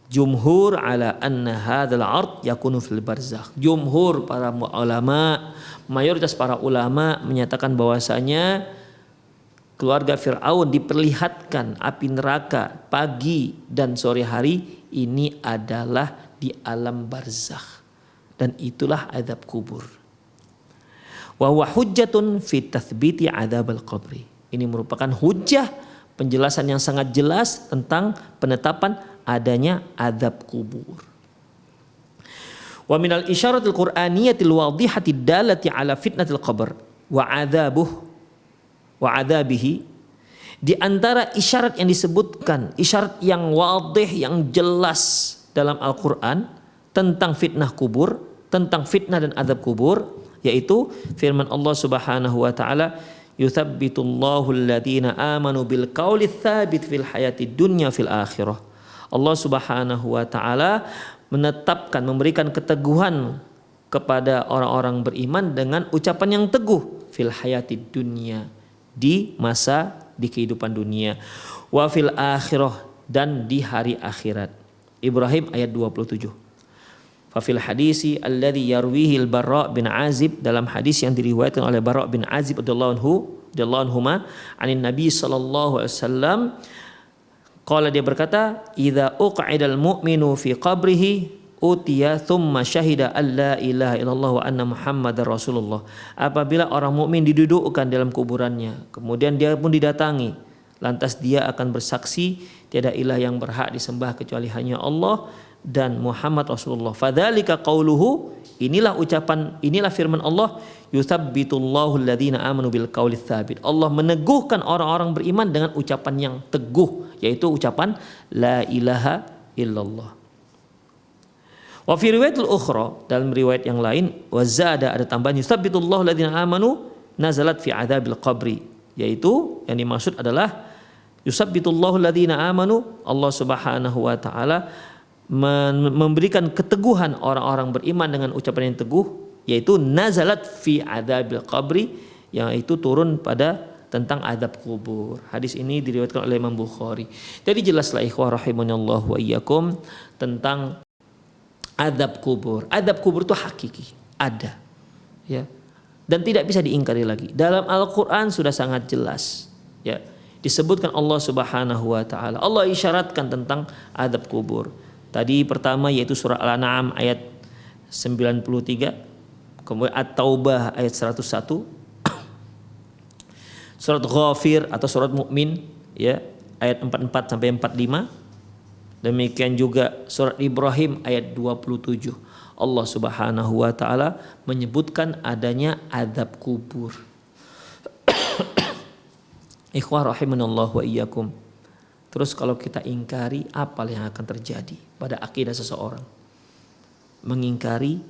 jumhur ala anna hadzal 'ard yakunu fil barzakh. Jumhur para ulama, mayoritas para ulama menyatakan bahwasanya keluarga Firaun diperlihatkan api neraka pagi dan sore hari, ini adalah di alam barzakh, dan itulah azab kubur. Wa huwa hujjatun fi tathbiti adzabal qabri. Ini merupakan hujjah, penjelasan yang sangat jelas tentang penetapan adanya azab kubur. Wa minal isyaratil qur'aniyatil wadihati dalati ala fitnatil qabr. wa adzabihi, di antara isyarat yang disebutkan, isyarat yang wadih, yang jelas dalam Al-Quran tentang fitnah kubur, tentang fitnah dan azab kubur, yaitu firman Allah Subhanahu wa taala, yuthabbitullahu alladhina amanu bil qauli tsabit fil hayati dunya fil akhirah. Allah Subhanahu wa taala menetapkan, memberikan keteguhan kepada orang-orang beriman dengan ucapan yang teguh fil hayati dunya, di kehidupan dunia, wa fil akhirah, dan di hari akhirat. Ibrahim ayat 27. Fa fil hadisi alladhi yarwihi al-Barra bin Azib, dalam hadis yang diriwayatkan oleh Barra bin Azib radhiyallahu anhuma anin Nabi sallallahu alaihi wasallam, qala, dia berkata, idza uq'idal mu'minu fi qabrihi utiya thumma syahida alla ilaha illallah wa anna muhammadar rasulullah. Apabila orang mukmin didudukkan dalam kuburannya, kemudian dia pun didatangi, lantas dia akan bersaksi tiada ilah yang berhak disembah kecuali hanya Allah dan Muhammad Rasulullah. Fadzalika qauluhu, inilah firman Allah, yutsabbitullahu alladhina amanu bil qauli tsabit. Allah meneguhkan orang-orang beriman dengan ucapan yang teguh, yaitu ucapan la ilaha illallah. Wa fi riwayatil ukhra, dalam riwayat yang lain, wa zada, ada tambahan, yutsabbitullahu alladhina amanu nazalat fi adzabil qabri, yaitu yang dimaksud adalah yusabbitullahu alladhina amanu, Allah Subhanahu wa taala memberikan keteguhan orang-orang beriman dengan ucapan yang teguh, yaitu nazalat fi adzabil qabri, yaitu turun pada tentang azab kubur. Hadis ini diriwayatkan oleh Imam Bukhari. Jadi jelaslah ikhwah rahimanallahu wa iyyakum tentang azab kubur. Azab kubur itu hakiki, ada, ya, dan tidak bisa diingkari lagi. Dalam Al-Quran sudah sangat jelas, ya, disebutkan Allah Subhanahu wa taala. Allah isyaratkan tentang azab kubur. Tadi pertama yaitu surah Al-An'am ayat 93, kemudian At-Taubah ayat 101, surat Ghafir atau surat Mukmin, ya, ayat 44 sampai 45. Demikian juga surat Ibrahim ayat 27. Allah Subhanahu wa taala menyebutkan adanya azab kubur. Ikhwah rahimanallahu wa iyyakum. Terus kalau kita ingkari, apa yang akan terjadi pada akidah seseorang? Mengingkari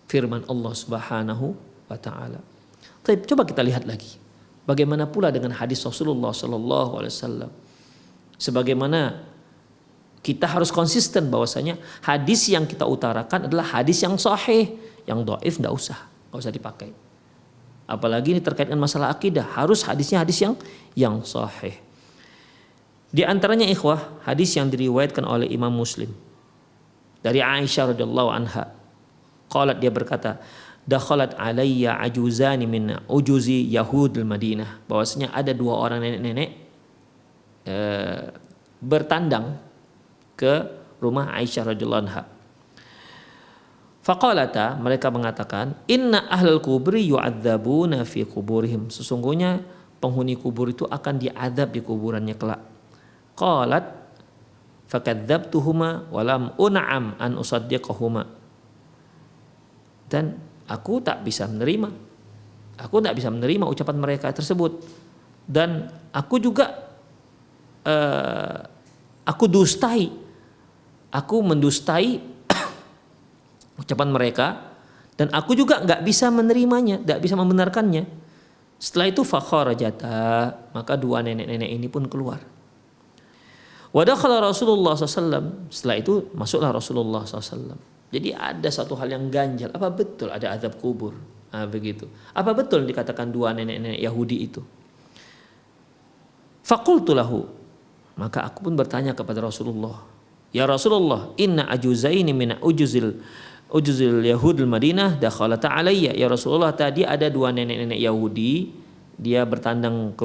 firman Allah Subhanahu wa taala. Coba kita lihat lagi. Bagaimana pula dengan hadis Rasulullah sallallahu alaihi wasallam? Sebagaimana kita harus konsisten bahwasanya hadis yang kita utarakan adalah hadis yang sahih, yang dhaif enggak usah dipakai. Apalagi ini terkait dengan masalah akidah, harus hadisnya hadis yang sahih. Di antaranya ikhwah, hadis yang diriwayatkan oleh Imam Muslim dari Aisyah radhiyallahu anha. Qalat, dia berkata, dakhalat alayya ajuzani min ujuzi Yahudil Madinah, bahwasanya ada dua orang nenek-nenek bertandang ke rumah Aisyah radhiyallahu anha. Faqalata, mereka mengatakan, inna ahlal kubri yu'adzabuna fi kuburihim, sesungguhnya penghuni kubur itu akan diadab di kuburannya kelak. Qalat fakadzabtuhuma wa lam un'am an usaddiqahuma, dan aku tak bisa menerima ucapan mereka tersebut, dan aku juga aku mendustai ucapan mereka, dan aku juga nggak bisa menerimanya, nggak bisa membenarkannya. Setelah itu fakharajata, maka dua nenek-nenek ini pun keluar. Wa dakhala Rasulullah SAW, setelah itu masuklah Rasulullah SAW. Jadi ada satu hal yang ganjal, apa betul ada azab kubur? Nah, begitu. Apa betul dikatakan dua nenek-nenek Yahudi itu? Faqultu lahu, maka aku pun bertanya kepada Rasulullah, ya Rasulullah, inna ajuzaini min ujuzil Yahudil Madinah dakhalata alayya. Ya Rasulullah, tadi ada dua nenek-nenek Yahudi, dia bertandang ke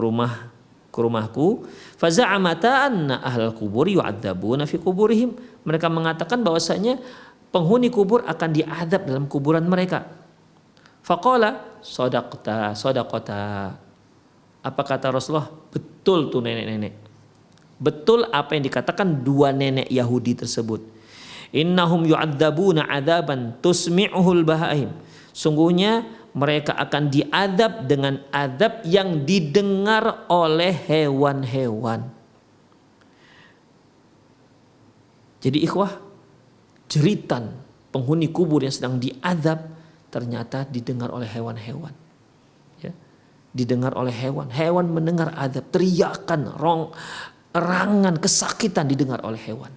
rumahku. Faza'amata anna ahlal kubur yu'adzabuna fi kuburihim. Mereka mengatakan bahwasanya penghuni kubur akan diadab dalam kuburan mereka. Faqala sadaqta. Apa kata Rasulullah? Betul tuh nenek-nenek. Betul apa yang dikatakan dua nenek Yahudi tersebut. Innahum yu'adzabuna 'adzaban tusmi'uhul bahaim. Sungguhnya mereka akan diadab dengan adab yang didengar oleh hewan-hewan. Jadi ikhwah, jeritan penghuni kubur yang sedang diadab ternyata didengar oleh hewan-hewan. Ya, didengar oleh hewan. Hewan mendengar adab, teriakan, erangan, kesakitan didengar oleh hewan.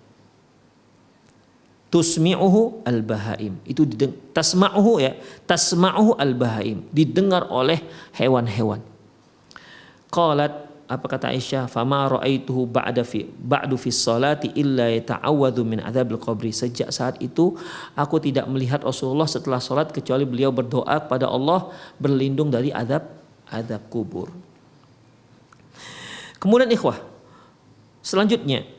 Tusmi'uhu al-bahaim, itu tasma'uhu ya, tasma'uhu al-bahaim, didengar oleh hewan-hewan. Qalat, apa kata Aisyah, fama ra'aituhu ba'du fi sholati illa yata'awwadhu min adzabil qabri. Sejak saat itu aku tidak melihat Rasulullah setelah salat kecuali beliau berdoa kepada Allah berlindung dari azab kubur. Kemudian ikhwah, selanjutnya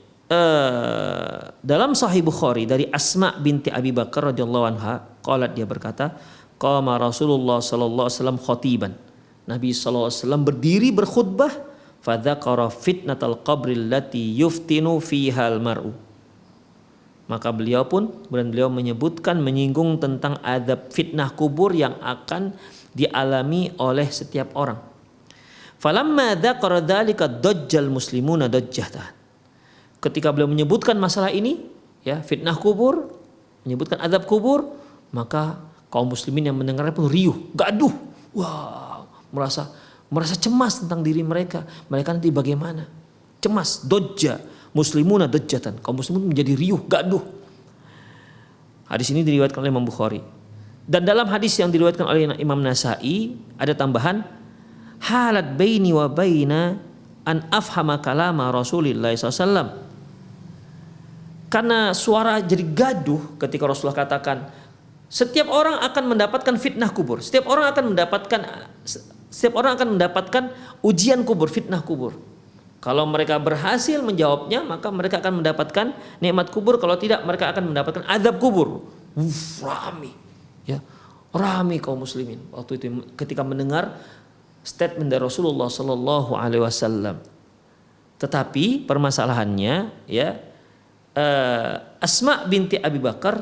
dalam Sahih Bukhari dari Asma binti Abi Bakar radhiyallahu anha, qalat, dia berkata, qama Rasulullah sallallahu alaihi wasallam khatiban. Nabi sallallahu alaihi wasallam berdiri berkhutbah, fadzakara fitnatal qabril lati yuftinu fihal mar'u. Maka beliau menyebutkan, menyinggung tentang azab fitnah kubur yang akan dialami oleh setiap orang. Falamma dzakara dzalika dajjal muslimuna dajjatan. Ketika beliau menyebutkan masalah ini, ya, fitnah kubur, menyebutkan azab kubur, maka kaum muslimin yang mendengarnya pun riuh, gaduh. Wow, merasa cemas tentang diri mereka. Mereka nanti bagaimana? Cemas, dojja, muslimuna dojjatan. Kaum muslimin menjadi riuh, gaduh. Hadis ini diriwayatkan oleh Imam Bukhari. Dan dalam hadis yang diriwayatkan oleh Imam Nasa'i ada tambahan, halat baini wa baina an afhama kalama Rasulillah SAW. Karena suara jadi gaduh ketika Rasulullah katakan, setiap orang akan mendapatkan fitnah kubur. Setiap orang akan mendapatkan ujian kubur, fitnah kubur. Kalau mereka berhasil menjawabnya, maka mereka akan mendapatkan nikmat kubur. Kalau tidak, mereka akan mendapatkan azab kubur. Rame, ya, rame kaum muslimin waktu itu ketika mendengar statement dari Rasulullah Sallallahu Alaihi Wasallam. Tetapi permasalahannya, ya, Asma binti Abi Bakar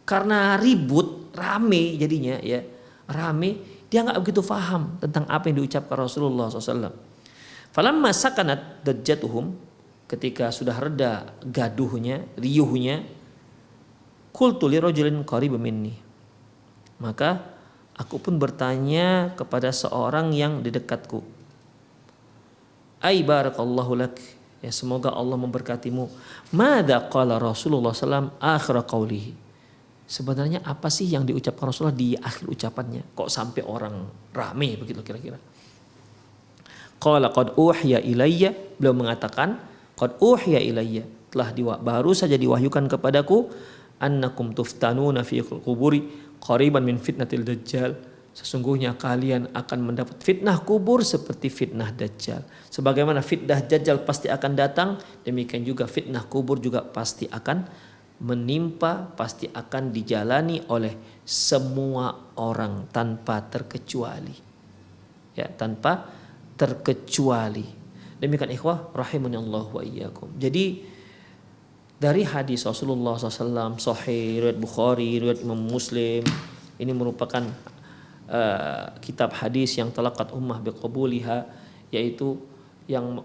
karena ribut, rame jadinya, ya, rame, dia nggak begitu paham tentang apa yang diucapkan Rasulullah SAW. Falamma sakanat dajjatuhum, ketika sudah reda gaduhnya, riuhnya, qultu li rajulin qaribun minni, maka aku pun bertanya kepada seorang yang di dekatku, ai barakallahu lak, ya, semoga Allah memberkatimu. Madza qala Rasulullah SAW akhir qaulihi. Sebenarnya apa sih yang diucapkan Rasulullah di akhir ucapannya? Kok sampai orang rame begitu kira-kira? Qala qad uhiya ilayya, beliau mengatakan qad uhiya ilayya, baru saja diwahyukan kepadaku, annakum tuftanuna fi quburi qariban min fitnatil dajjal. Sesungguhnya kalian akan mendapat fitnah kubur seperti fitnah dajjal. Sebagaimana fitnah dajjal pasti akan datang, demikian juga fitnah kubur juga pasti akan menimpa, pasti akan dijalani oleh semua orang tanpa terkecuali. Ya, tanpa terkecuali. Demikian ikhwah rahimanallah wa iyyakum. Jadi dari hadis Rasulullah SAW, Sahih riwayat Bukhari, riwayat Imam Muslim, ini merupakan kitab hadis yang talaqat ummah biqabuliha, yaitu yang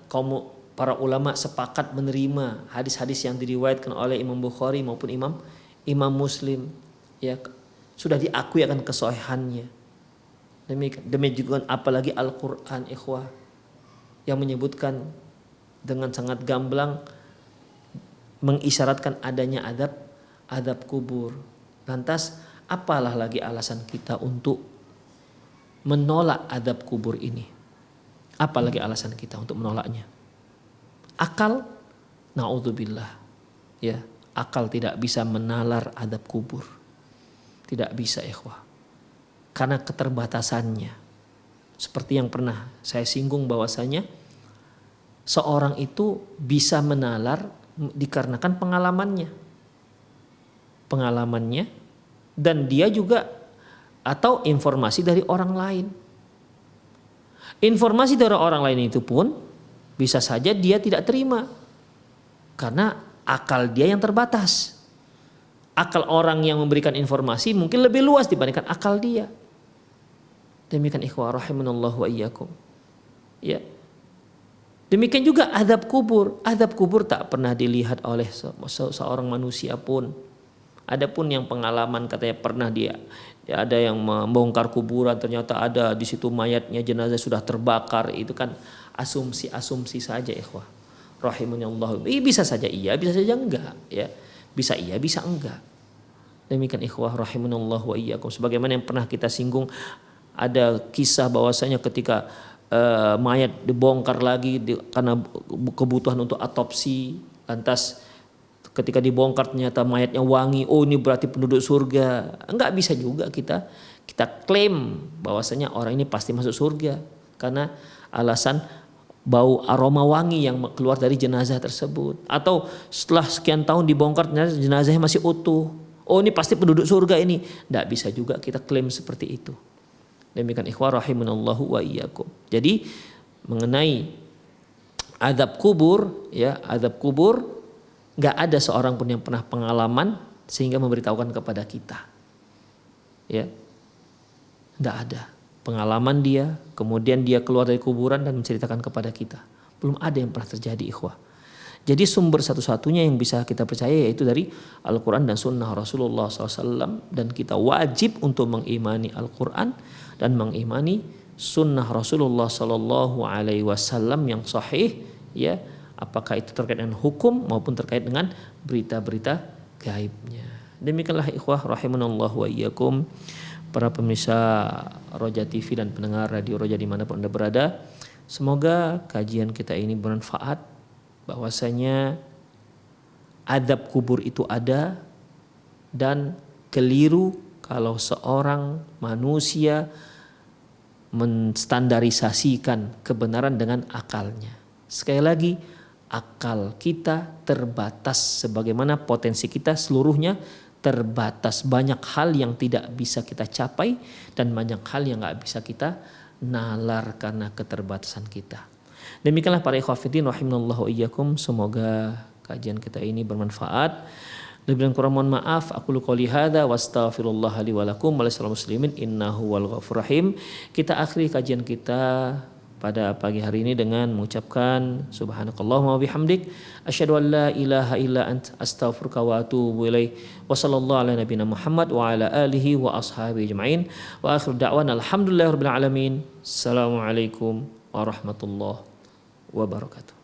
kaum para ulama sepakat menerima hadis-hadis yang diriwayatkan oleh Imam Bukhari maupun Imam Muslim, ya, sudah diakui akan kesahihannya. Demikian juga apalagi Al-Qur'an ikhwah yang menyebutkan dengan sangat gamblang mengisyaratkan adanya adab kubur. Lantas apalah lagi alasan kita untuk menolak adab kubur ini? Apalagi alasan kita untuk menolaknya? Akal, naudzubillah, ya, akal tidak bisa menalar adab kubur, tidak bisa ikhwah, karena keterbatasannya. Seperti yang pernah saya singgung bahwasanya seorang itu bisa menalar dikarenakan pengalamannya, dan dia juga atau informasi dari orang lain. Informasi dari orang lain itu pun bisa saja dia tidak terima karena akal dia yang terbatas. Akal orang yang memberikan informasi mungkin lebih luas dibandingkan akal dia. Demikian ikhwah rahimanallahu wa iyyakum. Ya. Demikian juga azab kubur. Azab kubur tak pernah dilihat oleh seorang manusia pun. Adapun yang pengalaman katanya pernah dia ada yang membongkar kuburan, ternyata ada di situ mayatnya, jenazah sudah terbakar, itu kan asumsi-asumsi saja ikhwah. Rahimanallahu. Bisa saja iya, bisa saja enggak, ya. Bisa iya, bisa enggak. Demikian ikhwah rahimanallahu wa iyyakum. Sebagaimana yang pernah kita singgung, ada kisah bahwasanya ketika mayat dibongkar lagi karena kebutuhan untuk otopsi, lantas ketika dibongkar ternyata mayatnya wangi, oh ini berarti penduduk surga. Enggak bisa juga kita klaim bahwasanya orang ini pasti masuk surga karena alasan bau aroma wangi yang keluar dari jenazah tersebut. Atau setelah sekian tahun dibongkar ternyata jenazahnya masih utuh, oh ini pasti penduduk surga ini. Enggak bisa juga kita klaim seperti itu. Demikian ikhwah rahimanallahu wa iyyakum. Jadi mengenai azab kubur, ya, azab kubur enggak ada seorang pun yang pernah pengalaman sehingga memberitahukan kepada kita. Ya. Enggak ada pengalaman dia, kemudian dia keluar dari kuburan dan menceritakan kepada kita. Belum ada yang pernah terjadi ikhwah. Jadi sumber satu-satunya yang bisa kita percaya yaitu dari Al-Quran dan Sunnah Rasulullah SAW. Dan kita wajib untuk mengimani Al-Quran dan mengimani Sunnah Rasulullah SAW yang sahih, ya, apakah itu terkait dengan hukum maupun terkait dengan berita-berita gaibnya. Demikianlah ikhwah rahimanallahu wa iyyakum, para pemirsa Roja TV dan pendengar Radio Roja dimanapun Anda berada. Semoga kajian kita ini bermanfaat, bahwasanya azab kubur itu ada dan keliru kalau seorang manusia menstandarisasikan kebenaran dengan akalnya. Sekali lagi, akal kita terbatas, sebagaimana potensi kita seluruhnya terbatas. Banyak hal yang tidak bisa kita capai dan banyak hal yang gak bisa kita nalar karena keterbatasan kita. Demikianlah para ikhwah fillah rahimanallahu iyyakum, semoga kajian kita ini bermanfaat. Lebih dan kurang mohon maaf. Aku qouli hadza wa astaghfirullah li wa lakum wa lisal muslimin innahu wal ghafurur rahim. Kita akhiri kajian kita pada pagi hari ini dengan mengucapkan subhanakallahumma wa bihamdik asyhadu an la ilaha illa ant astaghfiruka wa atubu ilaik. Wa sallallahu ala nabiyina Muhammad wa ala alihi wa ashabihi ajmain. Wa akhir da'wana alhamdulillahirabbil alamin. Assalamualaikum warahmatullahi wabarakatuh.